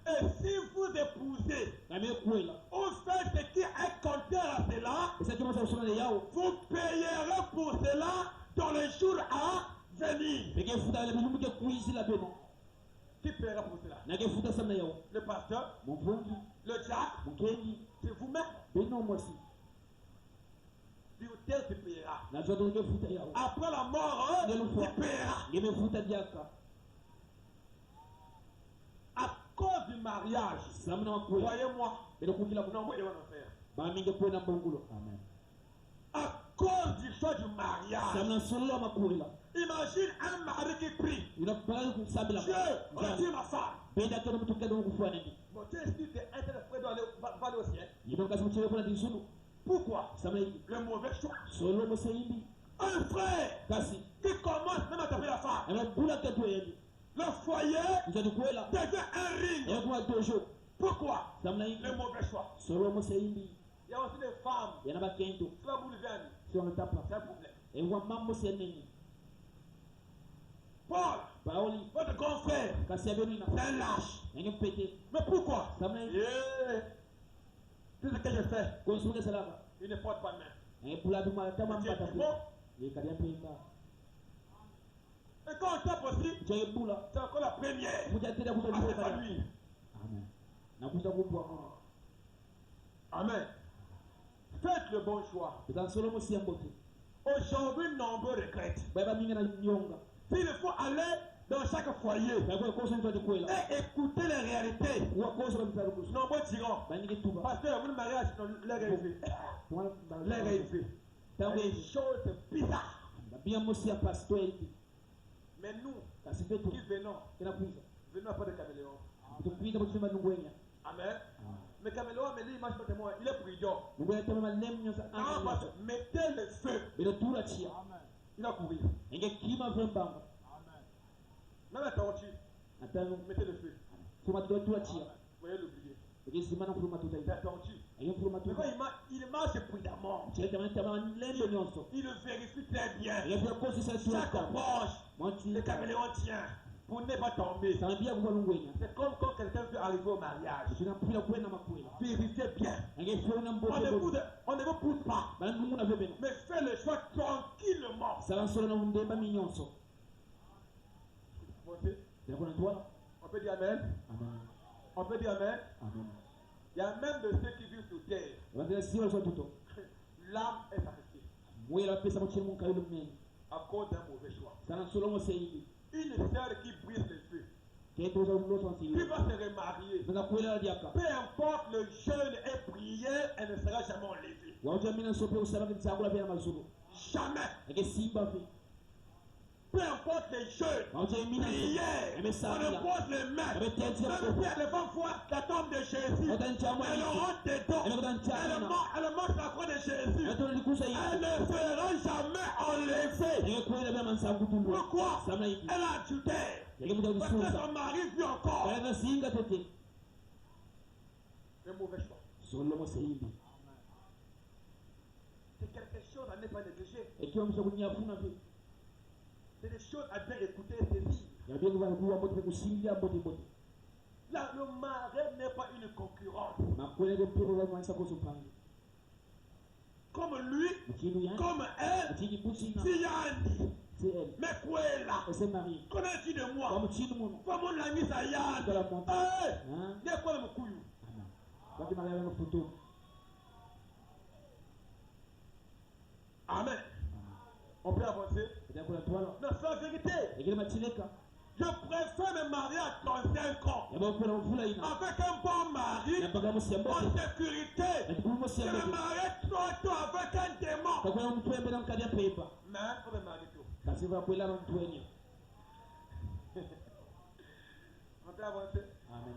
Et si vous épousez namekwela ou faites ce qui est contraire à cela, esakimasa kusomane yao vous payerez pour cela dans les jours à venir. nekefuta milumuke kuisila beno Qui paiera pour cela? nakefuta samna yao Le pasteur, muvungi le diacre, mukengi c'est vous-même. beno mwasi L'autel tu paieras. najua to ngefuta yao Après la mort, tu paieras. ngemefuta diaka À cause du mariage, samna wakwela voyez-moi, beno kukila non, moi, je vais en faire. baminge kwena mbongulo amen À cause du choix du mariage, samna solo makwela imagine un mari qui prie. inapaka kusabila Dieu, retire ma femme. benda kero mutukado kufanya nini Bon, tu es sûr que un tel frère doit aller au ciel. yebo kasi mutebe kuna disunu Pourquoi? samna Le mauvais choix. solo moseindi Un frère kasi qui commence même à taper la femme. anabula ketu yeni Le foyer nzadikwela devient un ring. yakuwa dojo Pourquoi? samna Le mauvais choix. solo moseindi Il y a aussi des femmes. yana bakendo Tu vas boulever un si on tapa c'est un problème. ewa mambo seneni Paul, baoli votre grand frère, kasi abenina c'est un lâche. nenge pete Mais pourquoi? samna Yeah. Tout ce que je fais, konsuke salama il ne porte pas de main. pula duma tama Dieu mbata est bon. ye kadia peka Et quand on tape aussi, jeye bula c'est encore la première. kuja tena Ah, kuja c'est pas lui. amen nakuja kubwa mono Amen. Faites le bon choix. kuta solo mosiambote Aujourd'hui, nombreux regrettent. baba minga na nyonga S'il faut aller dans chaque foyer bakwe koso mtu adikwela et écouter les réalités, wa koso ba mtarubusu nombreux diront, banige tuba pasteur, vous mariage, les réalités. Les réalités. tangu Les choses bizarres. babia mosia pastoeti Mais nous, kasi petu qui venons, inakuza venons pas de caméléon. tukupita kuchima nungwenya Amen. Mais caméléon, mais lui, il marche pas de moi. Il est prudent. nungwenya tama malem nyosa Ah, anga parce que mettez le feu. bele tura chia Il va courir. enge kima vrembanga Même la tortue, atano mettez le feu. fuma tura chia Vous voyez l'oublier. ekesimana fuma tuta La tortue. enge fuma Mais quand tuta il marche prudemment, cheta tama lembe nyonso il vérifie très bien. enge fuma koso sa Chaque tua branche, mwanti le caméléon tient pour ne pas tomber. tambia kuwa nungwenya C'est comme quand quelqu'un veut arriver au mariage. tunampira kwena makwela Vérifiez bien. enge funa On ne mbote vous pousse pas. banungu na vebeno Mais fais le choix tranquillement. sala solo na undemba minyonso Montez. yakona twala On peut dire Amen. amen On peut dire Amen. amen Il y a même de ceux qui vivent sur terre. batela sio so tuto L'âme est sacrifiée mwela pesa mochini mun kayulu men à cause d'un mauvais choix. sala solo mo seidi Une sœur qui brise le feu, keto zo lo son qui silo va se remarier. bana kwela diaka Peu importe le jeûne et prière, elle ne sera jamais enlevée. wauja mina sope usaba kitsakula pia mazulu Jamais. eke simba fi Peu importe les jeûnes, wauja mina prière, ebe on sabila ne pose les mains. ebe tenzi Même si elles vont voir la tombe de Jésus, Ota nchama elles auront des dons. Elles mangent la croix de Jésus. ebe tolo likusa Elles yi ne seront jamais enlevées. eke kwela pia mansangu tumbo Pourquoi? samna yi Elle a adultère. eke muta Parce que kususa son mari vit encore. kala na singa tete Le mauvais choix. solo mo seidi C'est quelque chose à ne pas négliger. ekiwa msha kunyafuna fi C'est des choses à bien écouter et saisir. yabia kuva kuwa moto kusimbia bote bote Là, le mari n'est pas une concurrence. makwela ke piro wa mwansa ko supangi Comme lui, mchinu ya comme elle, mchini kusina Siani. c'est elle Mais quoi est là? et c'est Marie Connais-tu de kwa moi? mchini muno Comment on l'a mis à Yann? Dans la montagne. Hein? N'est quoi le couillou? wakati Maria na photo Amen. On peut avancer? ndio kuna twala Non, c'est la vérité. ekile machileka Je préfère me marier à 35 ans yabo kuna mvula ina avec un bon mari na baga en musiambote sécurité. na kumu Je me musiambote marier 3 ans avec un démon. kwa kuna mtu ambaye anamkadia pepa Mais il faut me marier tout. basi va kwela na mtu wenye On peut avancer? amen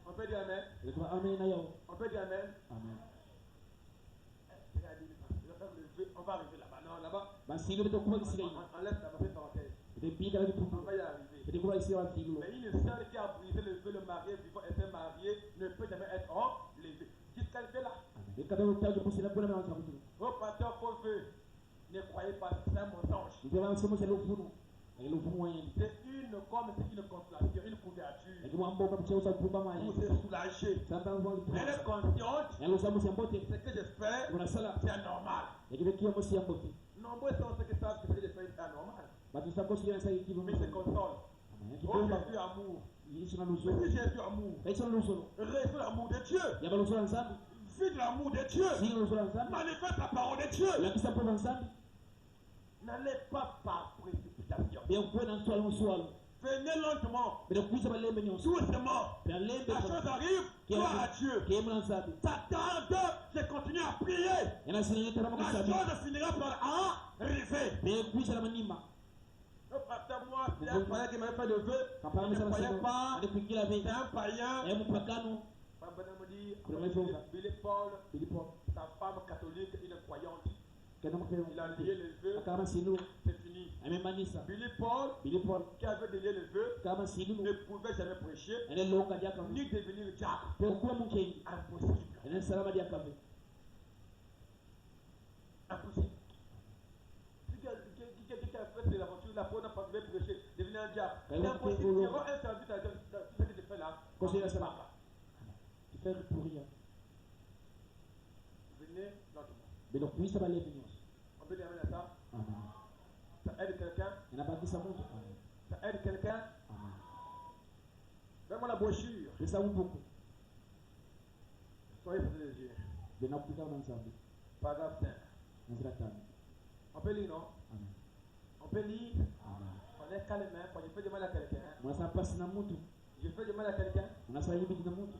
On peut dire Amen? ndio amen na yao On peut dire Amen? amen On va arriver là-bas. Non, là-bas. basi ile ndio kwa kisika ina On laisse la parenthèse. ndio pika na On kitu va y arriver. ndio kwa kisika wa filo Mais une sœur qui a brisé le feu, le marié, vivant et s'est marié, ne peut jamais être enlevée. Qu'est-ce qu'elle fait là? ndio kama utaje kusila kuna mwana mtu Vos pasteurs faux feu. Ne croyez pas, c'est un mensonge. ndio wanasema sio ufuno lakini ufumu waende C'est une consolation, une couverture lakini mambo kama cheusa kupumba pour maji se soulager. sasa mambo Elle est consciente, yango samu siambote ce que je fais, unasala c'est anormal. lakini kia mo siambote Nombreux sont ceux qui savent que ce que je fais, c'est anormal. batu sako sio nasa kivu Mais se consolent. Oh Jésus amour. Yesu na Mais luso si Jésus amour, kaisa luso reste l'amour de Dieu. yaba luso nsambi Vis de l'amour de Dieu. sio luso nsambi Manifeste la parole de Dieu. lakisa kwa nsambi N'allez pas par précipitation. bia kwa na swali swali Venez lentement, bila kuisa balembe nyonso doucement. bia lembe La chose arrive, gloire à Dieu. kema nsambi T'attends, je continue à prier. yana sinile tara La makusabi chose finira par arriver. bia kuisa la manima Le pasteur, moi, c'est un païen qui m'avait fait le vœu. kapara Je ne mesa croyais masema pas. ade kuingira C'est ve un païen. ya mpakano Papa me dit, Comment il faut? Billy Paul, bilipo sa femme catholique, il est croyante. kana mkeo Il a lié les vœux, akama sinu c'est fini. amemanisa Billy Paul, bilipo qui avait délié les vœux, kama sinu ne pouvait jamais prêcher, ene longa dia kama ni devenir diacre. kwa mkengi Impossible. ene salama dia kama Impossible. Qui a fait de l'aventure, la peau n'a pas voulu prêcher, devenir un diacre. C'est impossible. Tu auras un service à ce que tu fais là. Conseiller la salle. Papa, tu fais pour rien venez lentement. mais donc puis ça va les venir On peut dire amen à ça. amen Ça aide quelqu'un. ina baki sa mungu amen Ça aide quelqu'un. amen Donne-moi la brochure. pesa ubuku Soyez près des yeux. bena kupika na nsambi Paragraphe 5. nazira tano On peut lire, non? amen On peut lire. amen On est calme, hein, quand je fais du mal à quelqu'un. mwanasa pasi na mtu Je fais du mal à quelqu'un. mwanasa hivi na mtu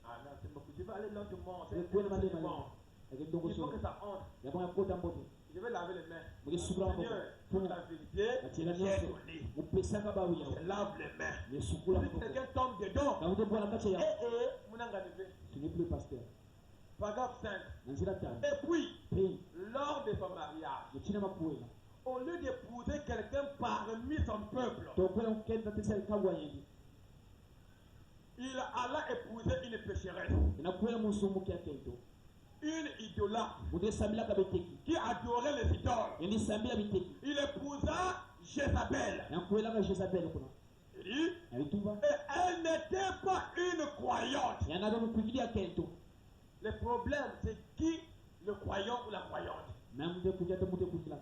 Ah non, c'est beaucoup. Je vais aller lentement. ile C'est kwa mali bon. mali lakini dongo Il faut sio que ça entre. ya kwa kota mbote Je vais laver les mains. mwe subra mbote Seigneur, pour la vérité, atira j'ai nyoso donné. mupesa ka bawu ya Je lave les mains. yesukula Si mbote quelqu'un tombe dedans, na ute bwana kacha ya mon engagement. ce n'est plus pasteur Paragraphe 5. nazira tano Et puis, puis lors de son mariage, mchina makuela au lieu d'épouser quelqu'un parmi son peuple, to kwa ukenda pesa kagwa yindi il alla épouser une pécheresse, inakuela musumuki akento une idolâtre mude samila kabeteki qui adorait les idoles. yani samila biteki Il épousa Jézabel. nakuela ka Jezabel kuna Il dit, alituba et elle n'était pas une croyante. yana ndo kuingilia kento Le problème, c'est qui le croyant ou la croyante. na mde kujata mute kujila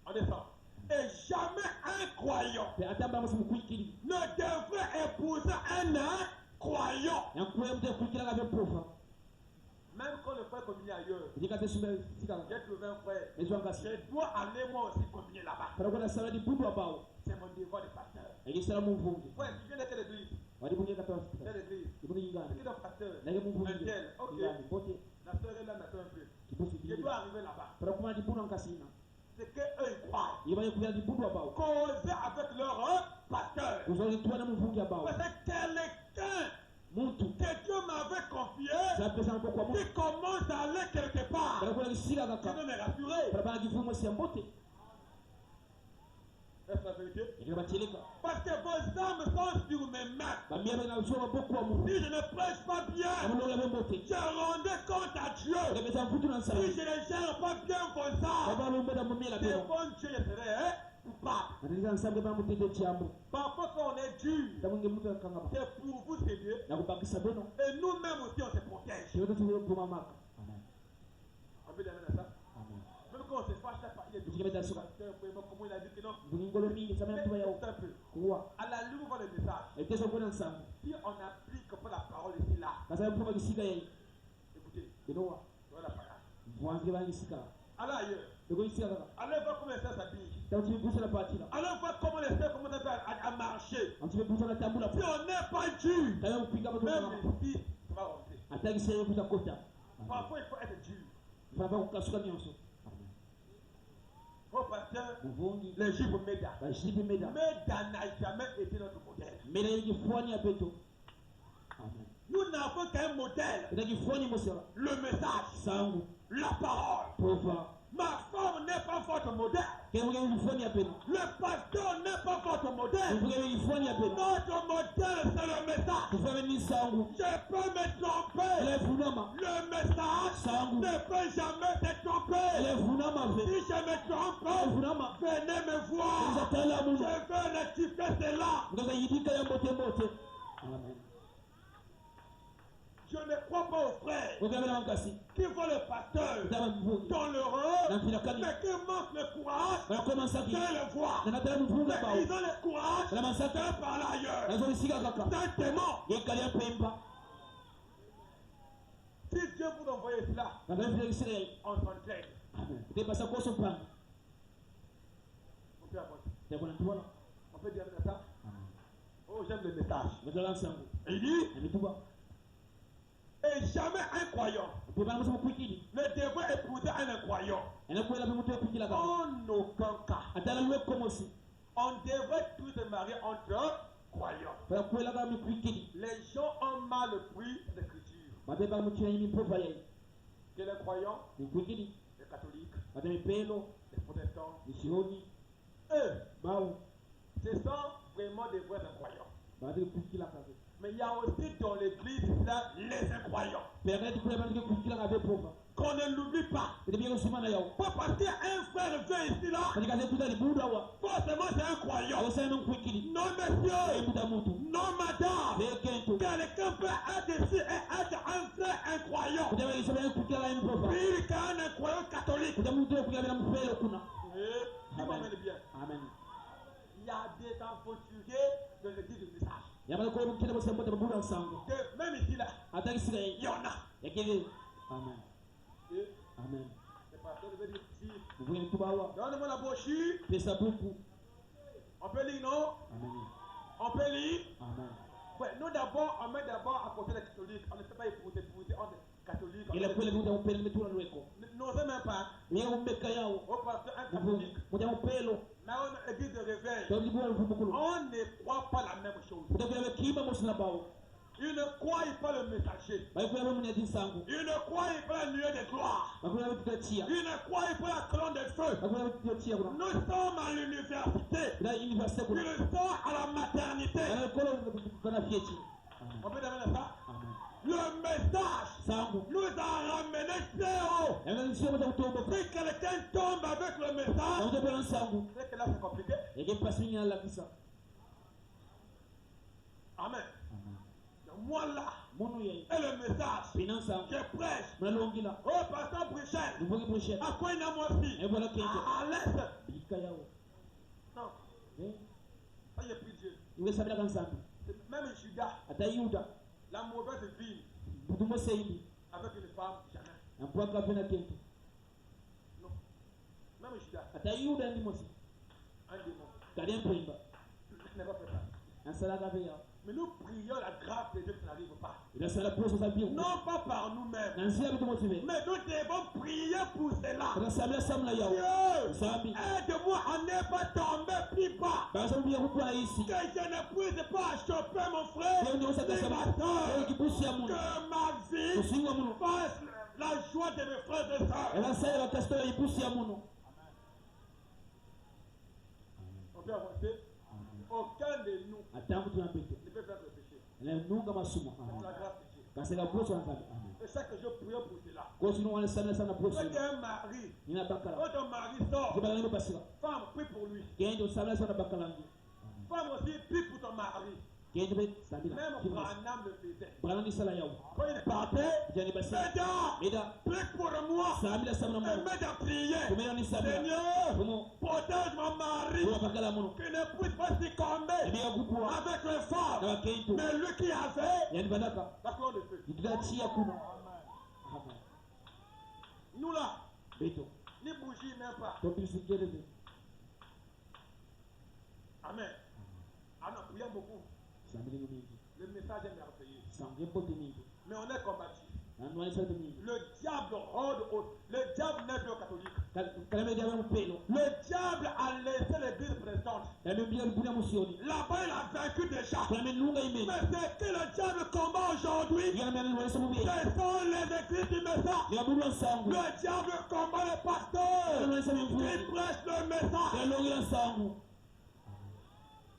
On descend. Et jamais un croyant pe atamba masu kuikili ne devrait épouser un croyant. nakuela mde kujila ka profa Même quand le frère communie ailleurs, dikate suma sikala j'ai trouvé un frère. ezo ngasi Je dois aller moi aussi communier là-bas. para kuna sala di budu abao C'est mon devoir de pasteur. ayisala mu mvungi Ouais, tu viens de quelle église? wadi bunye kata Quelle église? ibuni C'est yingani qui le pasteur? nage mu mvungi Un tel. Ok. yingani bote La sœur est là, m'attend un peu. kibusi Je kile dois arriver là-bas. para kuma di budu nkasina C'est qu'eux ils croient. ibaye kujala di budu abao Causer avec leur pasteur. uzali tuana mu mvungi abao Parce que quelqu'un muntu que Dieu m'avait confié, za pesa ngo kwa qui commence à aller quelque part, para kuna kisila je kaka veux me rassurer. para bana kifumo siambote Est-ce la vérité? ile bateleka Parce que vos âmes sont sur mes mains. bamia bana usoma boko wa mu Si je ne prêche pas bien, amulo la mbote je rendais compte à Dieu. ile pesa mfutu na Si nsala je ne gère pas bien vos âmes, baba lo mbeda mumila pesa devant Dieu, je serai coupable. nataka nsambe bana mutete chambo Parfois, quand on est dur, tamunge mtu akangaba c'est pour vous aider. na kubakisa beno Et nous-mêmes aussi, on se protège. yote tuwe kwa maka amen On peut dire amen à ça. amen Même quand on se fâche, il est Tukimeta dur. suka. Pasteur, comment il a dit que non? ngingolo mingi sama mtu Mais yao c'est un peu. kuwa À la limite, on voit le message. ekesa kuna nsambe Si on applique pas la parole ici, là, kasa mtu makisika yeye écoutez, benowa voilà la parole. mwanzi bana kisika Allez ailleurs. bego isika kaka Allez voir comment les sœurs s'habillent. tawti busa la patila Allez voir comment les sœurs commencent à marcher. antibe busa la tambula Si on n'est pas dur, tayo kupika mtu même kama ici, ça va rentrer. ataki sasa kuta kota Parfois, il faut être dur. baba kukasuka nyonso amen Oh, pasteur, mvungi les juifs Méda. bashibi meda Méda n'a jamais été notre modèle. meda yikifwani ya beto amen Nous n'avons qu'un modèle. ina kifwani mosera Le message, sangu la parole. prova Ma femme n'est pas votre modèle. Le pasteur n'est pas votre modèle. Notre modèle, c'est le message. Je peux me tromper. Le message ne peut jamais se tromper. Si je me trompe, venez me voir. Je veux rectifier cela. Je ne crois pas aux frères qui voient le pasteur dans le rôle, mais qui manquent le courage de le voir. Mais ils ont le courage de parler ailleurs. Simplement, si Dieu vous envoie cela, on s'entraîne. On peut dire ça. Oh, j'aime le message. Il dit, et jamais un croyant ne devrait épouser un incroyant. En aucun cas. On devrait tous se marier entre croyants. Les gens ont mal pris l'écriture. Que les croyants, les catholiques, les protestants, eux, ce sont vraiment des vrais incroyants. Mais il y a aussi dans l'église là les incroyants. Qu'on ne l'oublie pas. Pas parce qu'un frère vient ici là, forcément c'est un croyant. Non monsieur, non madame, quelqu'un peut être ici et être un frère incroyant. Pire qu'un incroyant catholique. Amen. Amen. Il y a des aventuriers de l'église du message. Même ici là, il y en a. Amen. Amen. Le pasteur veut dire si. Donne-moi la brochure. On peut lire, non? Amen. On peut lire. Amen. Ouais, nous d'abord, on met d'abord à côté des catholiques. On ne sait pas épouser entre catholiques. Il est pour les n'osez même pas. Au pasteur, un catholique. Mais on a l'église de réveil. On ne croit pas la même chose. Il ne croit pas le messager. Il ne croit pas la nuée de gloire. Il ne croit pas la colonne de feu. Nous sommes à l'université. Ils sont à la maternité. On peut demander ça? Le message nous a ramené zéro. Si quelqu'un tombe avec le message, c'est que là c'est compliqué. Amen. Moi là, et le message, je prêche. Oh, pasteur Brichel, à quoi il y a moi aussi? À l'est. Non. Ça y est plus Dieu. Même Judas, la mauvaise ville, avec une femme, jamais. Non. Même Judas, un démon. Il n'a pas fait ça. Mais nous prions la grâce de Dieu qui n'arrive pas. Non pas par nous-mêmes. Mais nous devons prier pour cela. Dieu, aide-moi à ne pas tomber plus bas. Que je ne puisse pas choper mon frère et ma soeur. Que ma vie fasse la joie de mes frères et sœurs. On peut avancer. Aucun de nous ne peut faire le péché. C'est la grâce de Dieu. C'est ça que je prie pour cela. Quand un mari, quand ton mari sort, femme, prie pour lui. Femme aussi, prie pour ton mari. Même Branham le faisait. Quand il partait, Méda, prie pour moi. Et m'aide à prier. Seigneur, protège mon mari. Qu'il ne puisse pas succomber avec les femmes. Mais lui qui avait la clé de feu. Nous là, ni bougie même pas. Amen. Ah non, prions beaucoup. Le message est merveilleux. Mais on est combattu. Le diable rôde le diable n'est plus catholique. Le diable a laissé l'église présente. Là-bas, il a vaincu déjà. Mais c'est que le diable combat aujourd'hui. Ce sont les églises du message. Le diable combat les pasteurs. Ils prêchent le message.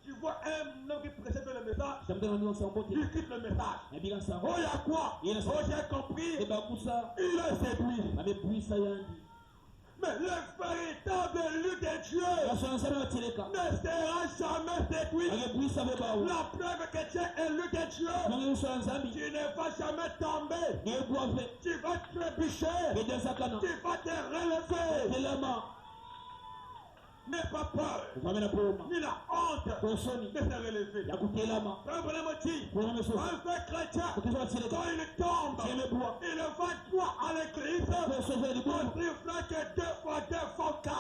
Tu vois un homme qui prêchait le message, il quitte le message. Oh, il y a quoi? Oh, j'ai compris. Il est séduit. Mais le véritable élu de Dieu ne sera jamais séduit. La preuve que tu es élu de Dieu, tu ne vas jamais tomber. Tu vas trébucher. Tu vas te relever. N'aie pas peur, ni la honte de se relever. Un vrai chrétien, quand il tombe, il va droit à l'église, aussi vrai que 2 fois 2 font 4.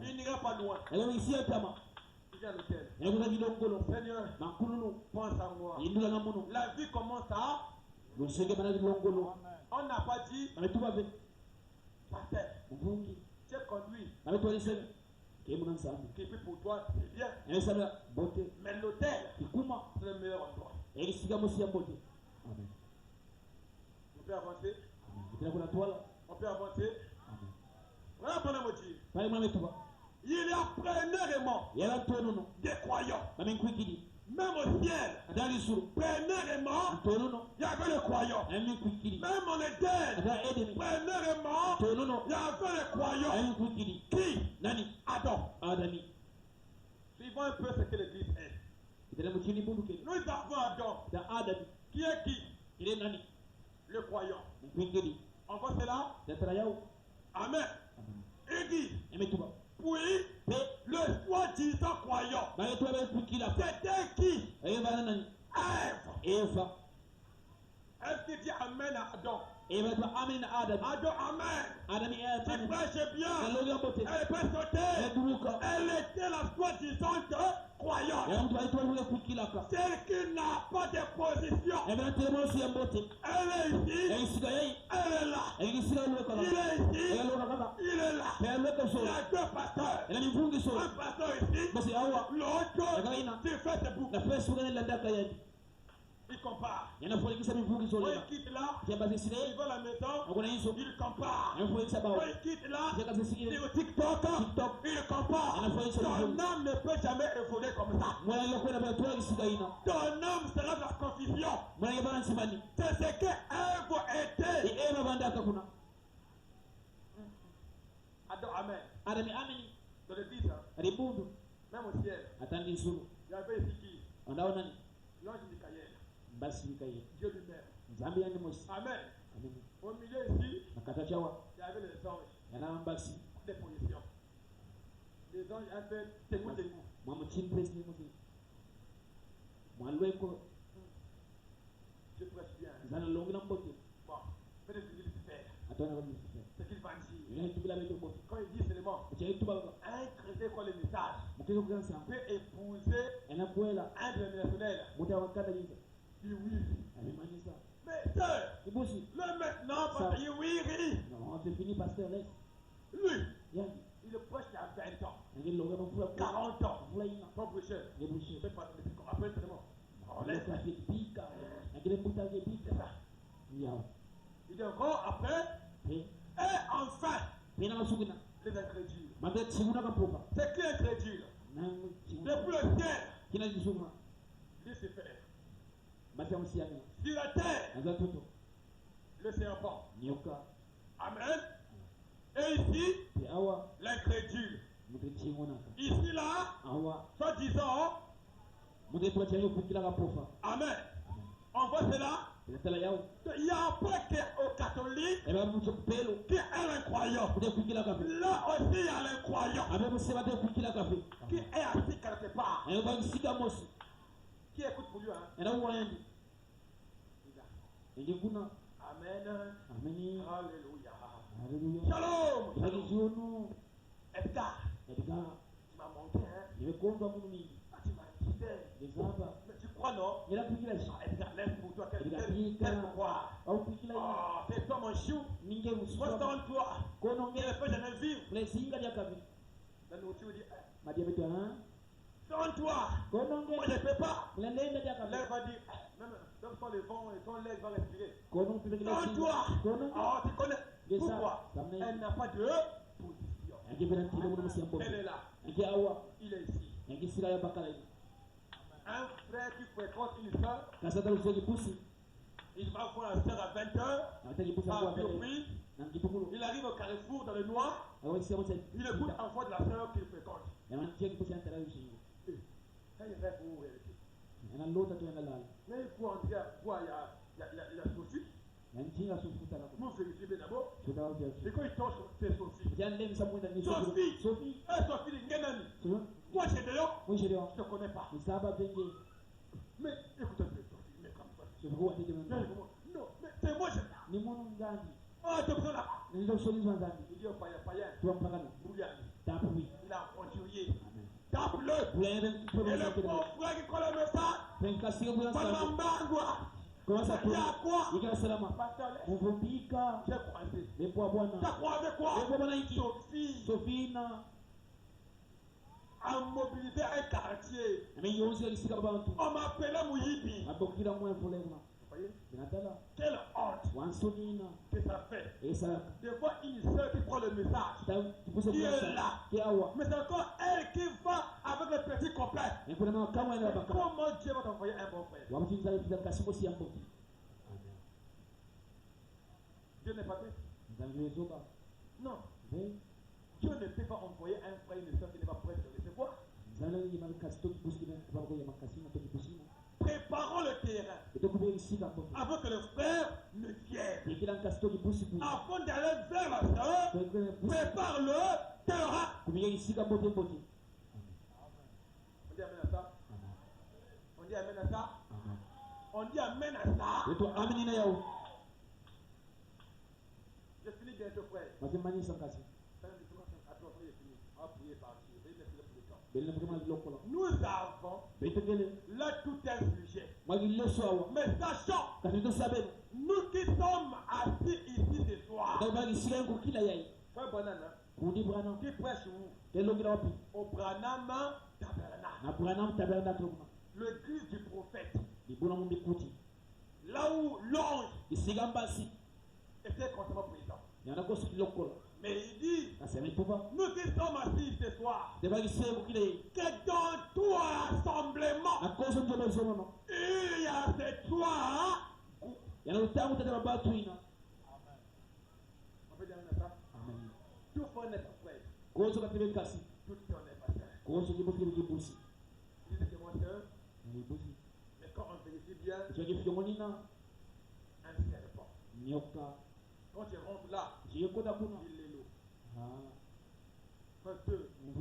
Il n'ira pas loin. Il vient à l'hôtel. Seigneur, pense à moi. La vie commence à... On n'a pas dit... Pasteur, tu es conduit. Qui fait pour toi, c'est bien. Mais l'hôtel, c'est le meilleur endroit. On peut avancer. On peut avancer. Voilà mon amour. Il y a premièrement des croyants. Même au ciel, premièrement, il y avait les croyants. Même en Éden, premièrement, il y avait les croyants. Qui? Adam. Suivons un peu ce que l'Église est. Nous avons Adam. Qui est qui? Le croyant. On voit cela? Amen. Il dit, puis le soi-disant croyant, c'était qui? Ève. Est-ce qu'il dit Amen à Adam? Adam, Amen. Tu prêches bien. Elle peut sauter. Elle était la soi-disant croyante. Celle qui n'a pas de position. Elle est ici. Elle est là. Il est ici. Il est là. Il y a 2 pasteurs. Un pasteur ici. L'autre, tu fais debout. Il compare. Quand il quitte là, il va à la maison, il compare. Quand il quitte là, il est au TikTok, il compare. Ton âme ne peut jamais évoluer comme ça. Ton âme sera dans la confusion. C'est ce que Ève était. Adam, Amen. Dans l'église, même au ciel, il y avait ici qui? L'ange Michael. Dieu lui-même. Amen. Au milieu ici, il y avait les anges. Des positions. Les anges un peu témoins. Je prêche bien. Bon, fais des Lucifer. Ce qu'il va dire. Quand il dit seulement, un chrétien quoi le message peut épouser un dénominationnel. Oui. Mais le maintenant, parce que oui. Lui, il prêche il y a 20 ans, 40 ans. Ton prêcheur, c'est pas après seulement. On laisse la vie. C'est ça. Il dit encore après, et enfin, les incrédules. C'est qui incrédule? Depuis le ciel, Lucifer. Sur la terre, le serpent. Amen. Et ici, l'incrédule. Ici, là, soi-disant, Amen. On voit cela. Il n'y a pas qu'au catholique qui est l'incroyant. Là aussi, il y a l'incroyant qui est assis quelque part. Qui écoute pour lui, hein? Amen. Alléluia. Shalom. Edgar, tu m'as manqué, hein? Tu m'as quitté. Mais tu crois, non? Edgar, laisse pour toi quel croire. Oh, c'est toi mon chou. Sois en toi. Il ne peut jamais vivre. La nourriture dit, Donne-toi. Moi, je ne peux pas. L'air va dire, même quand le vent et quand l'air va respirer. Donne-toi. Oh, tu connais. Pourquoi? Elle n'a pas de position. Elle est là. Il est ici. Un frère qui fréquente une soeur, il va voir la soeur à 20h, il arrive au carrefour dans le noir, il écoute en voix de la soeur qu'il fréquente. Quand il rêve où mais il faut entrer à voir, il y a Sophie. Vous vérifiez bien d'abord. Et quand il touche ses Sophie. Sophie, moi j'ai dehors, je ne te connais pas. Mais écoutez, Sophie, mais comme ça. Non, mais c'est moi, je parle. Oh, tu es là. Il dit au païen, il a conjuré. Tape-le. Et le pauvre frère qui connaît le message, Madame Bangwa. Começa Il y a quoi? Pasteur, mvupika j'ai croisé. lepo bwana Tu as croisé quoi? lepo bwana iki Sophie Sofina a mobilisé un quartier. ameyonzi alisika bantu On m'appelait Mouyibi. abokira mwe volema Vous voyez? binatala Quelle honte wansonina que ça fait. esa Des fois, une sœur qui prend le message. Qui est là. kiawa Mais c'est encore elle qui va avec le petit copain. ekuna kama ina baka Comment Dieu va t'envoyer un bon frère? wamutinza ipita kasimo si amboki Dieu n'est pas bête. nzangezoba Non. ve Dieu ne peut pas envoyer un frère et une sœur qui n'est pas prêt de le recevoir. nzana ni makasito kibuskina bako ya makasino to kibusina Préparons le terrain etokubera isika mboki avant que le frère ne vienne. ikila kasito kibusiku Avant d'aller vers la sœur, prépare le terrain. kubiga isika mboki mboki On dit amen à ça. On dit amen à ça. On dit amen à ça. eto aminina yao Je finis bientôt, frère. mazimanyisa kasi Nous avons là tout un sujet. Mais sachant, nous qui sommes assis ici ce soir, frère Branham, qui prêche où? Au Branham Tabernacle. L'église du prophète. Là où l'ange était constamment présent. Mais il dit, nous qui sommes assis ce soir, que dans tout rassemblement, il y a ces trois groupes. On peut dire ça? Tout frère n'est pas frère. Tout sœur n'est pas sœur. Il dit que moi sœur, mais quand on vérifie bien, un serpent. Quand tu rentres là, il est l'eau. Frère 2, tu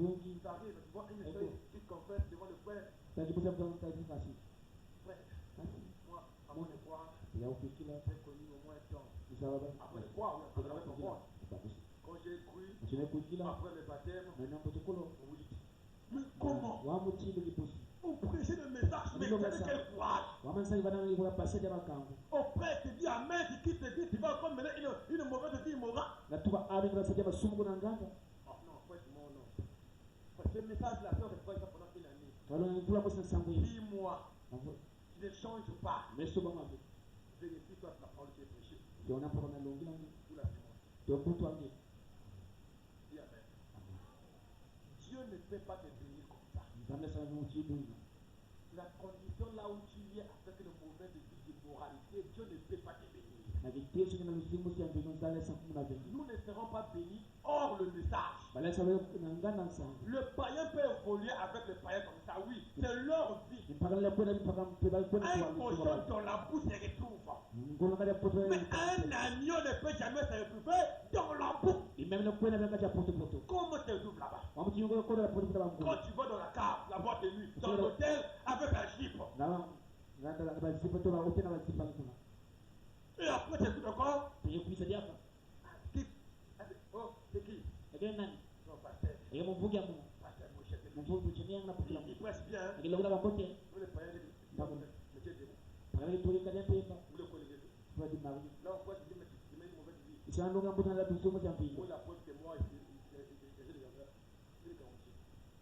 arrives, tu vois une sœur qui confesse devant le frère. Frère, moi, avant de croire, j'ai connu au moins un temps. Après de croire, oui, après de croire. Quand j'ai cru, après le baptême, oui. Mais comment? Vous prêchez le message, mais quel courage! Au prêtre qui dit Amen, qui quitte l'église, tu vas encore mener une mauvaise vie morale. Oh non, non. Ce message-là, ça se fait pendant une année. 10 mois. Tu ne changes pas. Vérifie-toi la parole qui est prêchée. Ou la témoin. Dis Amen. Dieu ne peut pas te bénir comme ça. La condition là où tu es avec le mauvais vie de moralité, Dieu ne peut pas te bénir. Nous ne serons pas bénis hors le message. Le païen peut évoluer avec le païen comme ça, oui. C'est leur vie. Un cochon dans la bouche se retrouve. Mais un agneau ne peut jamais se retrouver dans la bouche. Comment tu trouves là-bas? Quand tu vas dans la cave, la boîte de nuit, dans l'hôtel avec un jeep. Et après tu écoutes encore. Qui? Oh, c'est qui? Non, pasteur. Pasteur, mon chef. Il presse bien. Vous le payez, mettez debout. Vous le connaissez. Là, on voit que tu mets une mauvaise vie. Pour la preuve que moi,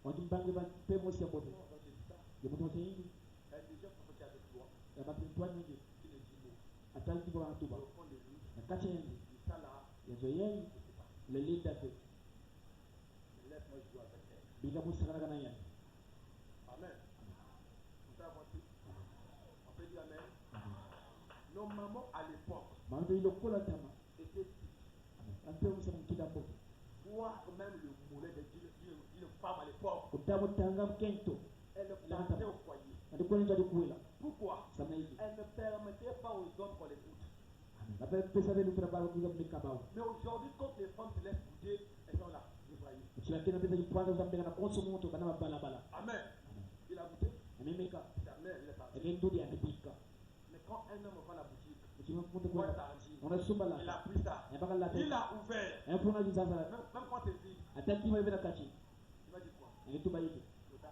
je wakimbange pe mosi ya bote ya mtu wote hivi Elle est déjà confrontée avec toi. ya mapinto nyingi Tu ne dis mot. atali kibo na tuba Au fond de lui, na kacha yeye il ça là, ya zoyeni le linda fe laisse-moi jouer avec elle. biga musi kana kana yeye Amen. On peut avancer. On peut dire Amen. Nos mamans à l'époque mambo ile kola tama étaient ampe musa mkida bote voir même le mollet d'une femme à l'époque. kutabo tanga kento Elle plantait au foyer. ndiko nje alikuela Pourquoi? sama hivi Elle ne permettait pas aux hommes qu'on l'écoute. na pesa vile tunabalo kuza mlikabao Mais aujourd'hui, quand les femmes se laissent bouder, elles sont là, effrayées. Lakini pesa jipanda za mbega na konso moto kana mabala Amen. Il a goûté. amemeka Sa mère, il est parti. lakini ndudi amepika Mais quand un homme va à la boutique, ukimwa mtu voit kwa ta rangine, unasumba il la a pris ça. mpaka la Il tena a ouvert. mpona jizaza Même quand tu vis, ataki wewe na kachi tu vas dire quoi? ngetuba hivi Total.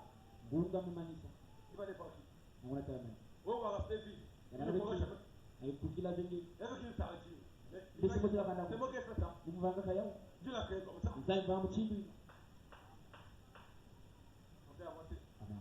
bunga mmanisa Tu vas aller partout. na una tena Oh, on va rester vide. Il ne Yamana pourra biki jamais. ayikukila vingi Elle veut qu'il s'arrête. Mais Laissez moi dire la madame. c'est moi qui ai fait ça. muvanga kaya Dieu l'a créé comme ça. nzai va mchimbi On peut avancer. amen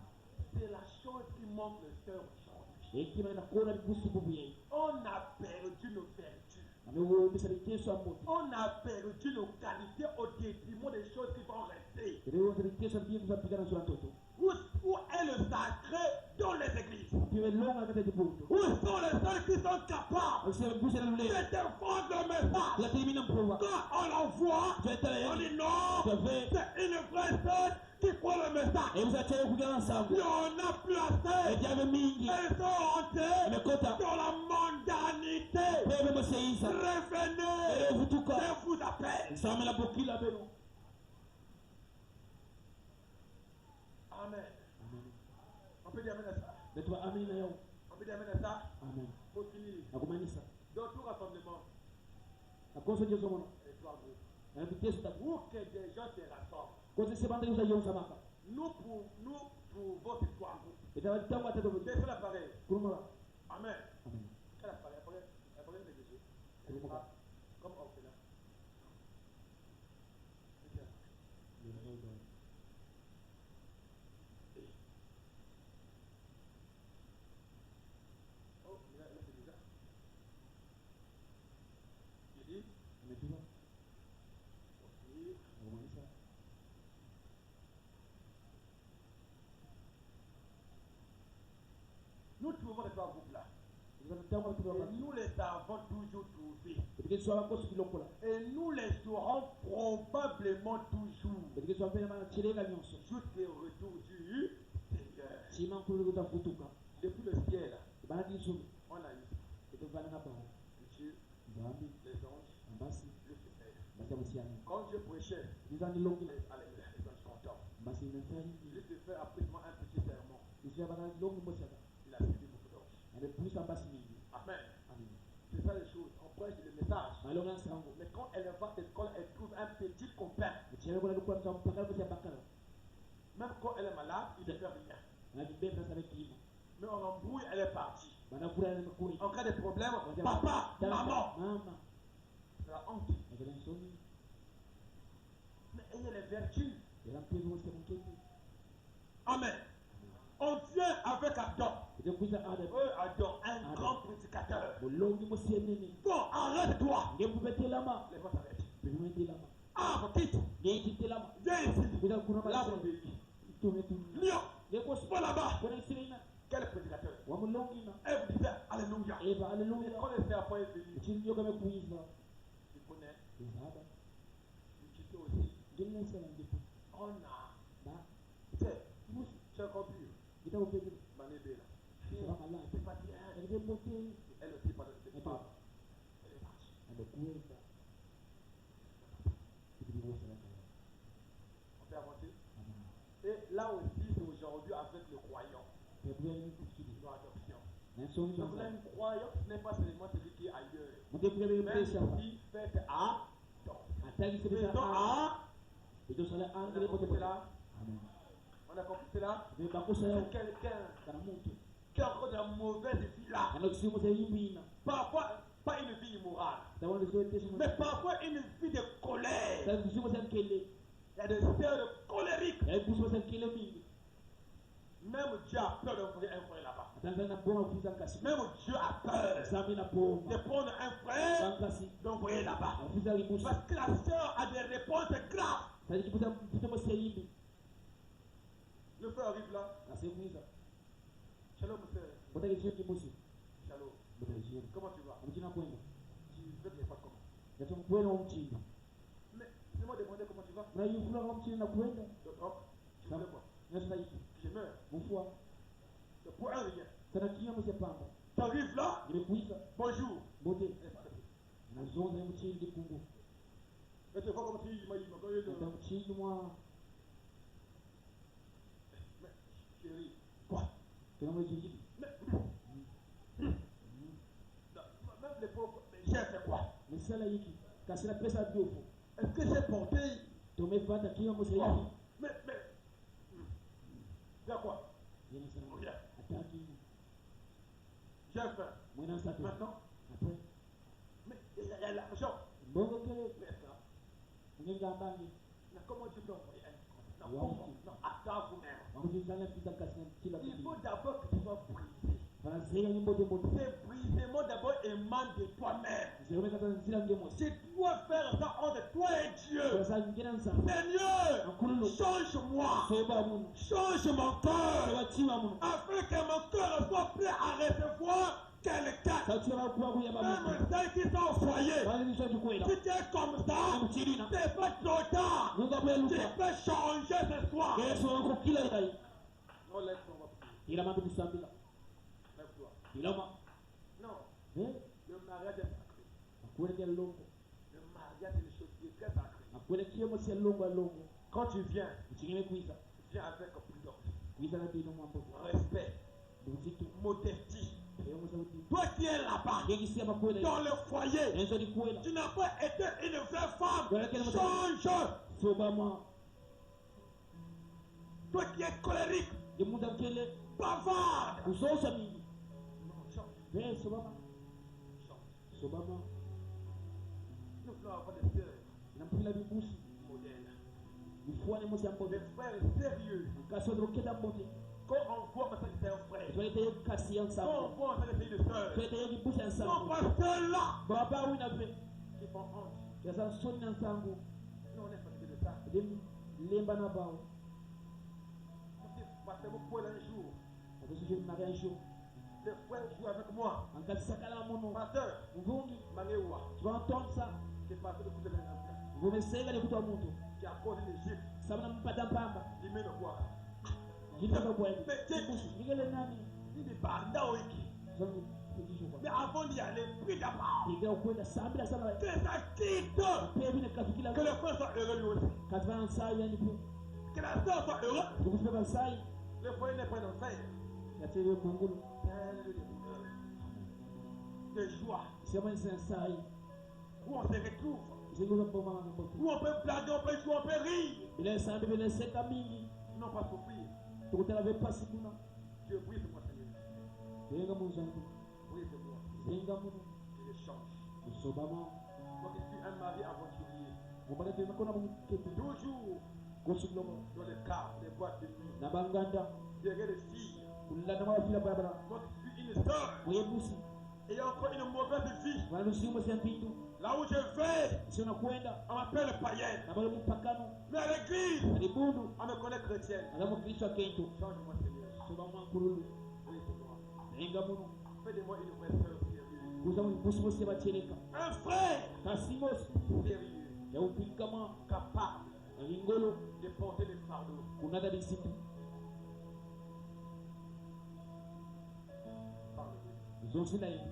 C'est la chose qui manque le cœur aujourd'hui. hekima inakuona busu bubuye On a perdu nos vertus. amewo bisarikeso amoto On a perdu nos qualités au détriment des choses qui vont rester. leo sarikeso mbingu za pigana sur mtoto Où est le sacré dans les églises? piwe longa kata jibuto Où sont les seuls qui sont capables usiye busa na de lule défendre le message? lakini mimi namprova Quand on l'envoie, on dit non, c'est une vraie sœur qui croit le message. ebuza tele kugana Il nsango y en a plus assez. ejave mingi Ils sont entrés imekota dans la mondanité. pepe moseisa Revenez, evutuka je vous appelle. nsamela bokila beno Amen. amen On peut dire amen à ça. betwa amen na yao On peut dire amen à ça. amen Pour finir. nakumanisa Dans tout rassemblement, akoso jeso mono et toi, vous, na biteso ta où que des gens se rassemblent, kote sebanda yuza yonsa maka nous pouvons se voir. etawa tango atato Laissez l'appareil. kurumala Amen. amen Quel appareil? Appareil de Dieu. kurumala Comme orphelin. Oh, là, c'est bizarre. Il dit, ametuba oui, nakumanisa nous trouvons les trois groupes là. tango atuba Et nous les avons toujours trouvés. betike swala koso kilokola Et nous les aurons probablement toujours. betike swala pena mana chilenga nyonso Jusqu'au retour du Seigneur. chima nkulu kutafutuka Depuis le ciel, bana disumi on a eu etofana ngapa Dieu, zambi les anges, basi Lucifer. basi musiana Quand Dieu prêchait, nizani longila les anges contents. basi nefari Lucifer a pris un petit sermon. isya bana longi mosaka Il a suivi beaucoup d'anges. ane puisa basi mingi Amen. amen C'est ça les choses. On prêche le message. malonga nsango Mais quand elle va à l'école, elle trouve un petit copain. mchele kuna kwa msa mpaka kwa bakala Même quand elle est malade, il ne fait rien. na bibeta sana kimo Mais on l'embrouille, elle est partie. bana kula na makuri En cas de problème, papa, maman, mama c'est la honte. ekela nsoni Mais ayez les vertus. era mpezo wose mkeke Amen. On vient avec Adam. ete kuza ada Adam, un grand prédicateur. bolongi mosienene Bon, arrête-toi. ngebubetelama Les voix s'arrêtent. bebumetelama Ah, quitte. ngekitelama Viens ici. kuza kuna Là, basi mon pays. tumetu Lion. ngekos Pas là-bas. kuna sirina Quel prédicateur. wa mulongi na Elle vous disait Alléluia. eva Et haleluya quand le serpent est venu, chini yoga mekuiza tu connais, izaba tu sais aussi. ngelesela ngepu On a. ba Tu sais, tu as compris. ngitawupeke Manébé là. sabamalanga C'est pas bien. ngemote Elle aussi, pas de. et pas Elle est partie. amekuweza ikibibosela On peut avancer. Et là aussi, c'est aujourd'hui avec le croyant. pebuleni kusikili Nos adoptions. nansoni Donc là, zanza un croyant, ce n'est pas seulement celui qui est ailleurs. mukekule Même bempesa si fait à donc. atagisebisa Faisons à. itosala On a angele compris pote cela. amen On a compris cela. bebakosa yao C'est quelqu'un kana muntu qui a encore de la mauvaise vie là. kana kusimo seyimina Parfois, pas une vie immorale, tawanda zote mais parfois une vie de colère. sa kusimo sa nkele Il y a des sœurs colériques. yaikusiwa kile mingi Même Dieu a peur d'envoyer un frère là-bas. atangana bona kufiza kasi Même Dieu a peur sami na bomba de prendre un frère, bankasi d'envoyer là-bas. afiza libusi Parce que la sœur a des réponses graves. tajikiputa mputa moseyimbi Le frère arrive là. asekuiza Shalom, frère. botakizio kibusi Shalom. botakizio Comment tu vas? mchina kwenda Tu veux que je fasse comment? yatomkwena umchina Mais tu m'as demandé comment tu vas. na yufula kwa mchina na kwenda Donc, hop, tu voulais quoi? nasaitu Je meurs. mufua C'est pour un rien. sana kiyamo sepamba Tu arrives là. nimekuiza Bonjour. bote Et nazonza mchini dikungu tu vois comme si il m'a dit, ata mchini mwa mais chérie, quoi? tena mwejingi Mais, même les pauvres, mais j'ai fait quoi? misala hiki kasira pesa biofo Est-ce que j'ai porté? tumepata kiyamo Quoi? seyimbi C'est quoi? yena sana Rien. ataki J'ai faim. mwena sato Maintenant, après mais il y a l'argent. mbongo kele Mais ça, unyenga mbangi mais comment tu peux envoyer un compte? Non, Ouais. comment? Non, attends vous-même. wakujizana pita kasina kila Il kitu faut d'abord que tu sois brisé. banazeya nyimbote mbote Ces brisements d'abord émanent de toi-même. zirome kata nzila ngemo Tu dois faire ça entre toi et Dieu. sasa ngena nsa Seigneur, akululu change-moi. soba mun Change mon cœur. wachiwa mun Afin que mon cœur soit prêt à recevoir quelqu'un. sauti kwa kuyaba mun Même ceux qui sont au foyer. bali nisho tukwela Si tu es comme ça, mchilina c'est pas trop tard. munga Tu bweluka peux changer ce soir. yesu wako kila idai Non, laisse-moi voir. ila mambo kusambila Lève-toi. iloma Non, eh le mariage est sacré. akwelekea longo Le mariage est une chose qui est très sacrée. akwelekea mosi longo longo Quand tu viens, mchingine kuisa viens avec prudence, kuisa na dino mambo respect, muzito modestie. yo musauti Toi qui es là-bas, ngekisia makwela dans le foyer, enzo dikwela tu n'as pas été une vraie femme. Voilà quelle Change. soba ma Toi qui es colérique, ngemuda kele bavarde. kuzosa mingi Non, change. eh soba ma Change. soba ma Nous voulons avoir des sœurs nampila bibusi modèles. bifuane mosi Des ambote frères sérieux. kasodro keda mbote Quand on voit maintenant que c'est un frère, twalete kasi quand ensemble on voit maintenant que c'est une sœur, twalete bibusi non ensemble pas ceux-là baba wina ve qui font honte. yasa soni na nsango Nous, on est fatigué de ça. dem lemba na bao Parce que vous pouvez un jour, akoso je mari un jour les frères jouent avec moi. ankati sakala mono Pasteur, mvungi Manéoua, tu vas entendre ça c'est parce que vous êtes un frère ngomeseka lekuta muntu qui a causé l'Égypte, sabana mpata mpamba il met le bois. jitaka bwani Mais Dieu, ngele nani il dit, banda wiki. zangu kujishuka Mais avant d'y aller, prie d'abord. ingawa kwenda saa mbili sana Que ça quitte. pia vile kafikila Que le frère soit heureux lui aussi. katika nsai yani pia Que la soeur soit heureuse. tukufika nsai Le foyer n'est pas un enfer. yatewe mungulu De joie. sema ni nsai Où on se retrouve. zinguza mboma na mbote Où on peut blaguer, on peut jouer, on peut rire. bila saa mbili bila seka mingi Non pas souffrir. tukutana vepasi kuna Dieu brise moi Seigneur. yenga munzangu Brise moi. zenga muno Je le change. usobama Donc je suis un mari aventurier. ngobale tena kona mukete Toujours kosulomo dans les cars, les boîtes de nuit. na banganda Derrière les filles. kulanda mawafila barabara Donc je suis une sœur. muyebusi Ayant encore une mauvaise vie. wanalusiumo syantitu Là où je vais, sio nakwenda on m'appelle païen. na bale mupakano Mais à l'église, alibundu on me connaît chrétienne. alamo kristo akento Change-moi Seigneur. sobama nkululu Brise-moi. zenga muno Fais de moi une vraie sœur sérieuse. kuza mubusi bosi bachereka Un frère kasi mosi sérieux. yaupikama Capable alingolo de porter les fardeaux. kunada bisitu Parle-moi. zonsi na hivi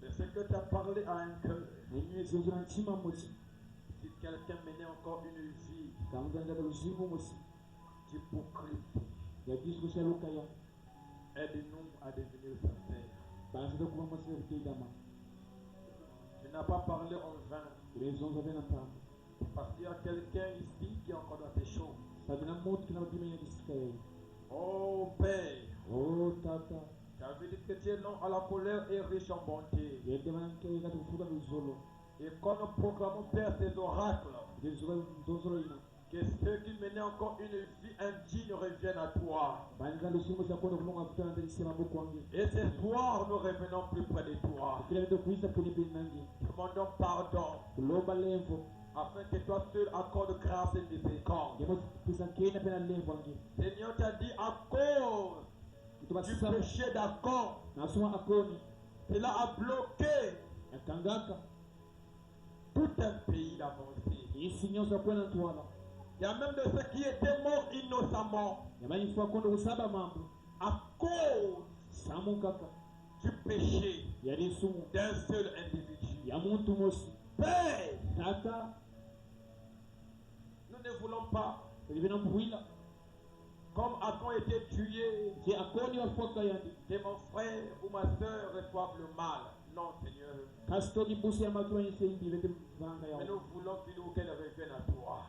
Mais ce que tu as parlé à un cœur, si quelqu'un menait encore une vie d'hypocrisie, aide-nous à devenir sincères. Tu n'as pas parlé en vain. Parce qu'il y a quelqu'un ici qui est encore dans ces choses. Oh Père, tu avais dit que tu es long à la colère et riche en bonté. Et quand nous proclamons, Père, ces oracles, que ceux qui menaient encore une vie indigne reviennent à toi. Et ce soir, nous revenons plus près de toi. Demandons pardon, afin que toi seul accordes grâce et miséricorde. Seigneur, tu as dit à cause du péché d'accord, cela a bloqué tout un pays d'avancer. Il y a même de ceux qui étaient morts innocemment à cause du péché d'un seul individu. Père, nous ne voulons pas, comme Acon était tué, que mon frère ou ma soeur reçoive le mal. Non, Seigneur. Mais nous voulons qu'il ou qu'elle revienne à toi,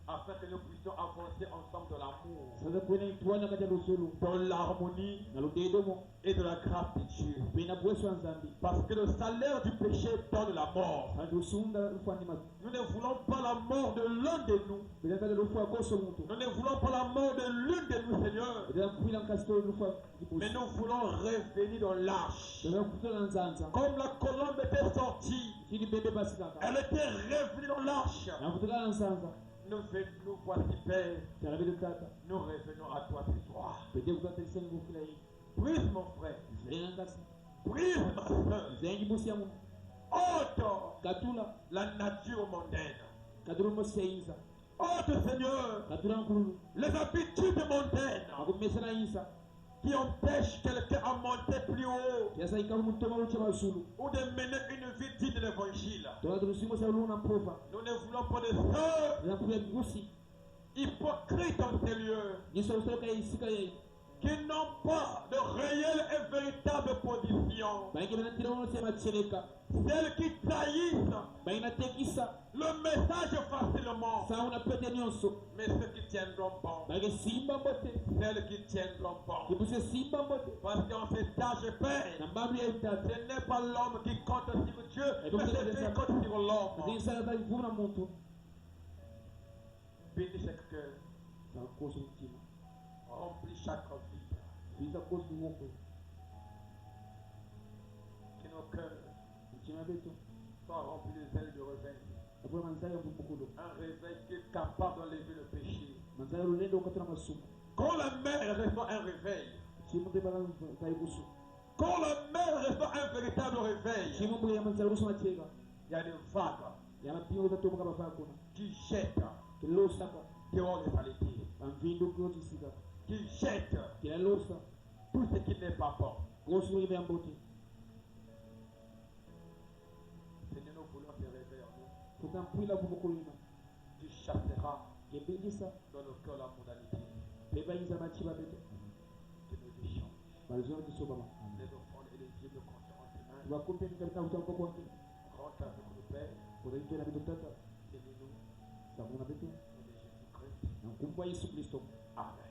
afin que nous puissions avancer ensemble dans l'amour, dans l'harmonie et de la grâce de Dieu. Parce que le salaire du péché donne la mort. Nous ne voulons pas la mort de l'un de nous. Nous ne voulons pas la mort de l'une de nous, Seigneur. Mais nous voulons revenir dans l'arche. Comme la colombe était sortie, elle était revenue dans l'arche. Nous voici, Père. Nous revenons à toi ce soir. Brise mon frère. Brise ma soeur. Ôte la nature mondaine. Ôte, Seigneur, les habitudes mondaines qui empêchent quelqu'un à monter plus haut ou de mener une vie digne de l'évangile. Nous ne voulons pas de sœurs hypocrites en ces lieux, qui n'ont pas de réelle et véritable position. Celles qui trahissent le message facilement, mais ceux qui tiendront bon. Celles qui tiendront bon. Parce qu'en cet âge, Père, ce n'est pas l'homme qui compte sur Dieu, mais c'est Dieu qui compte sur l'homme. Bénis chaque cœur. Remplis chaque vie. Que nos cœurs soient remplis de zèle de réveil. Un réveil qui est capable d'enlever le péché. Quand la mer reçoit un réveil, quand la mer reçoit un véritable réveil, il y a des vagues qui jettent dehors les saletés, qui jettent tout ce qui n'est pas bon. Seigneur, nous voulons te réveiller en nous. Tu chasseras dans nos cœurs la mondanité de nos échanges. Les offrandes et les dieux de conscience en tes mains. Rentre avec le Père. Bénis-nous. Au nom de Jésus-Christ. Amen.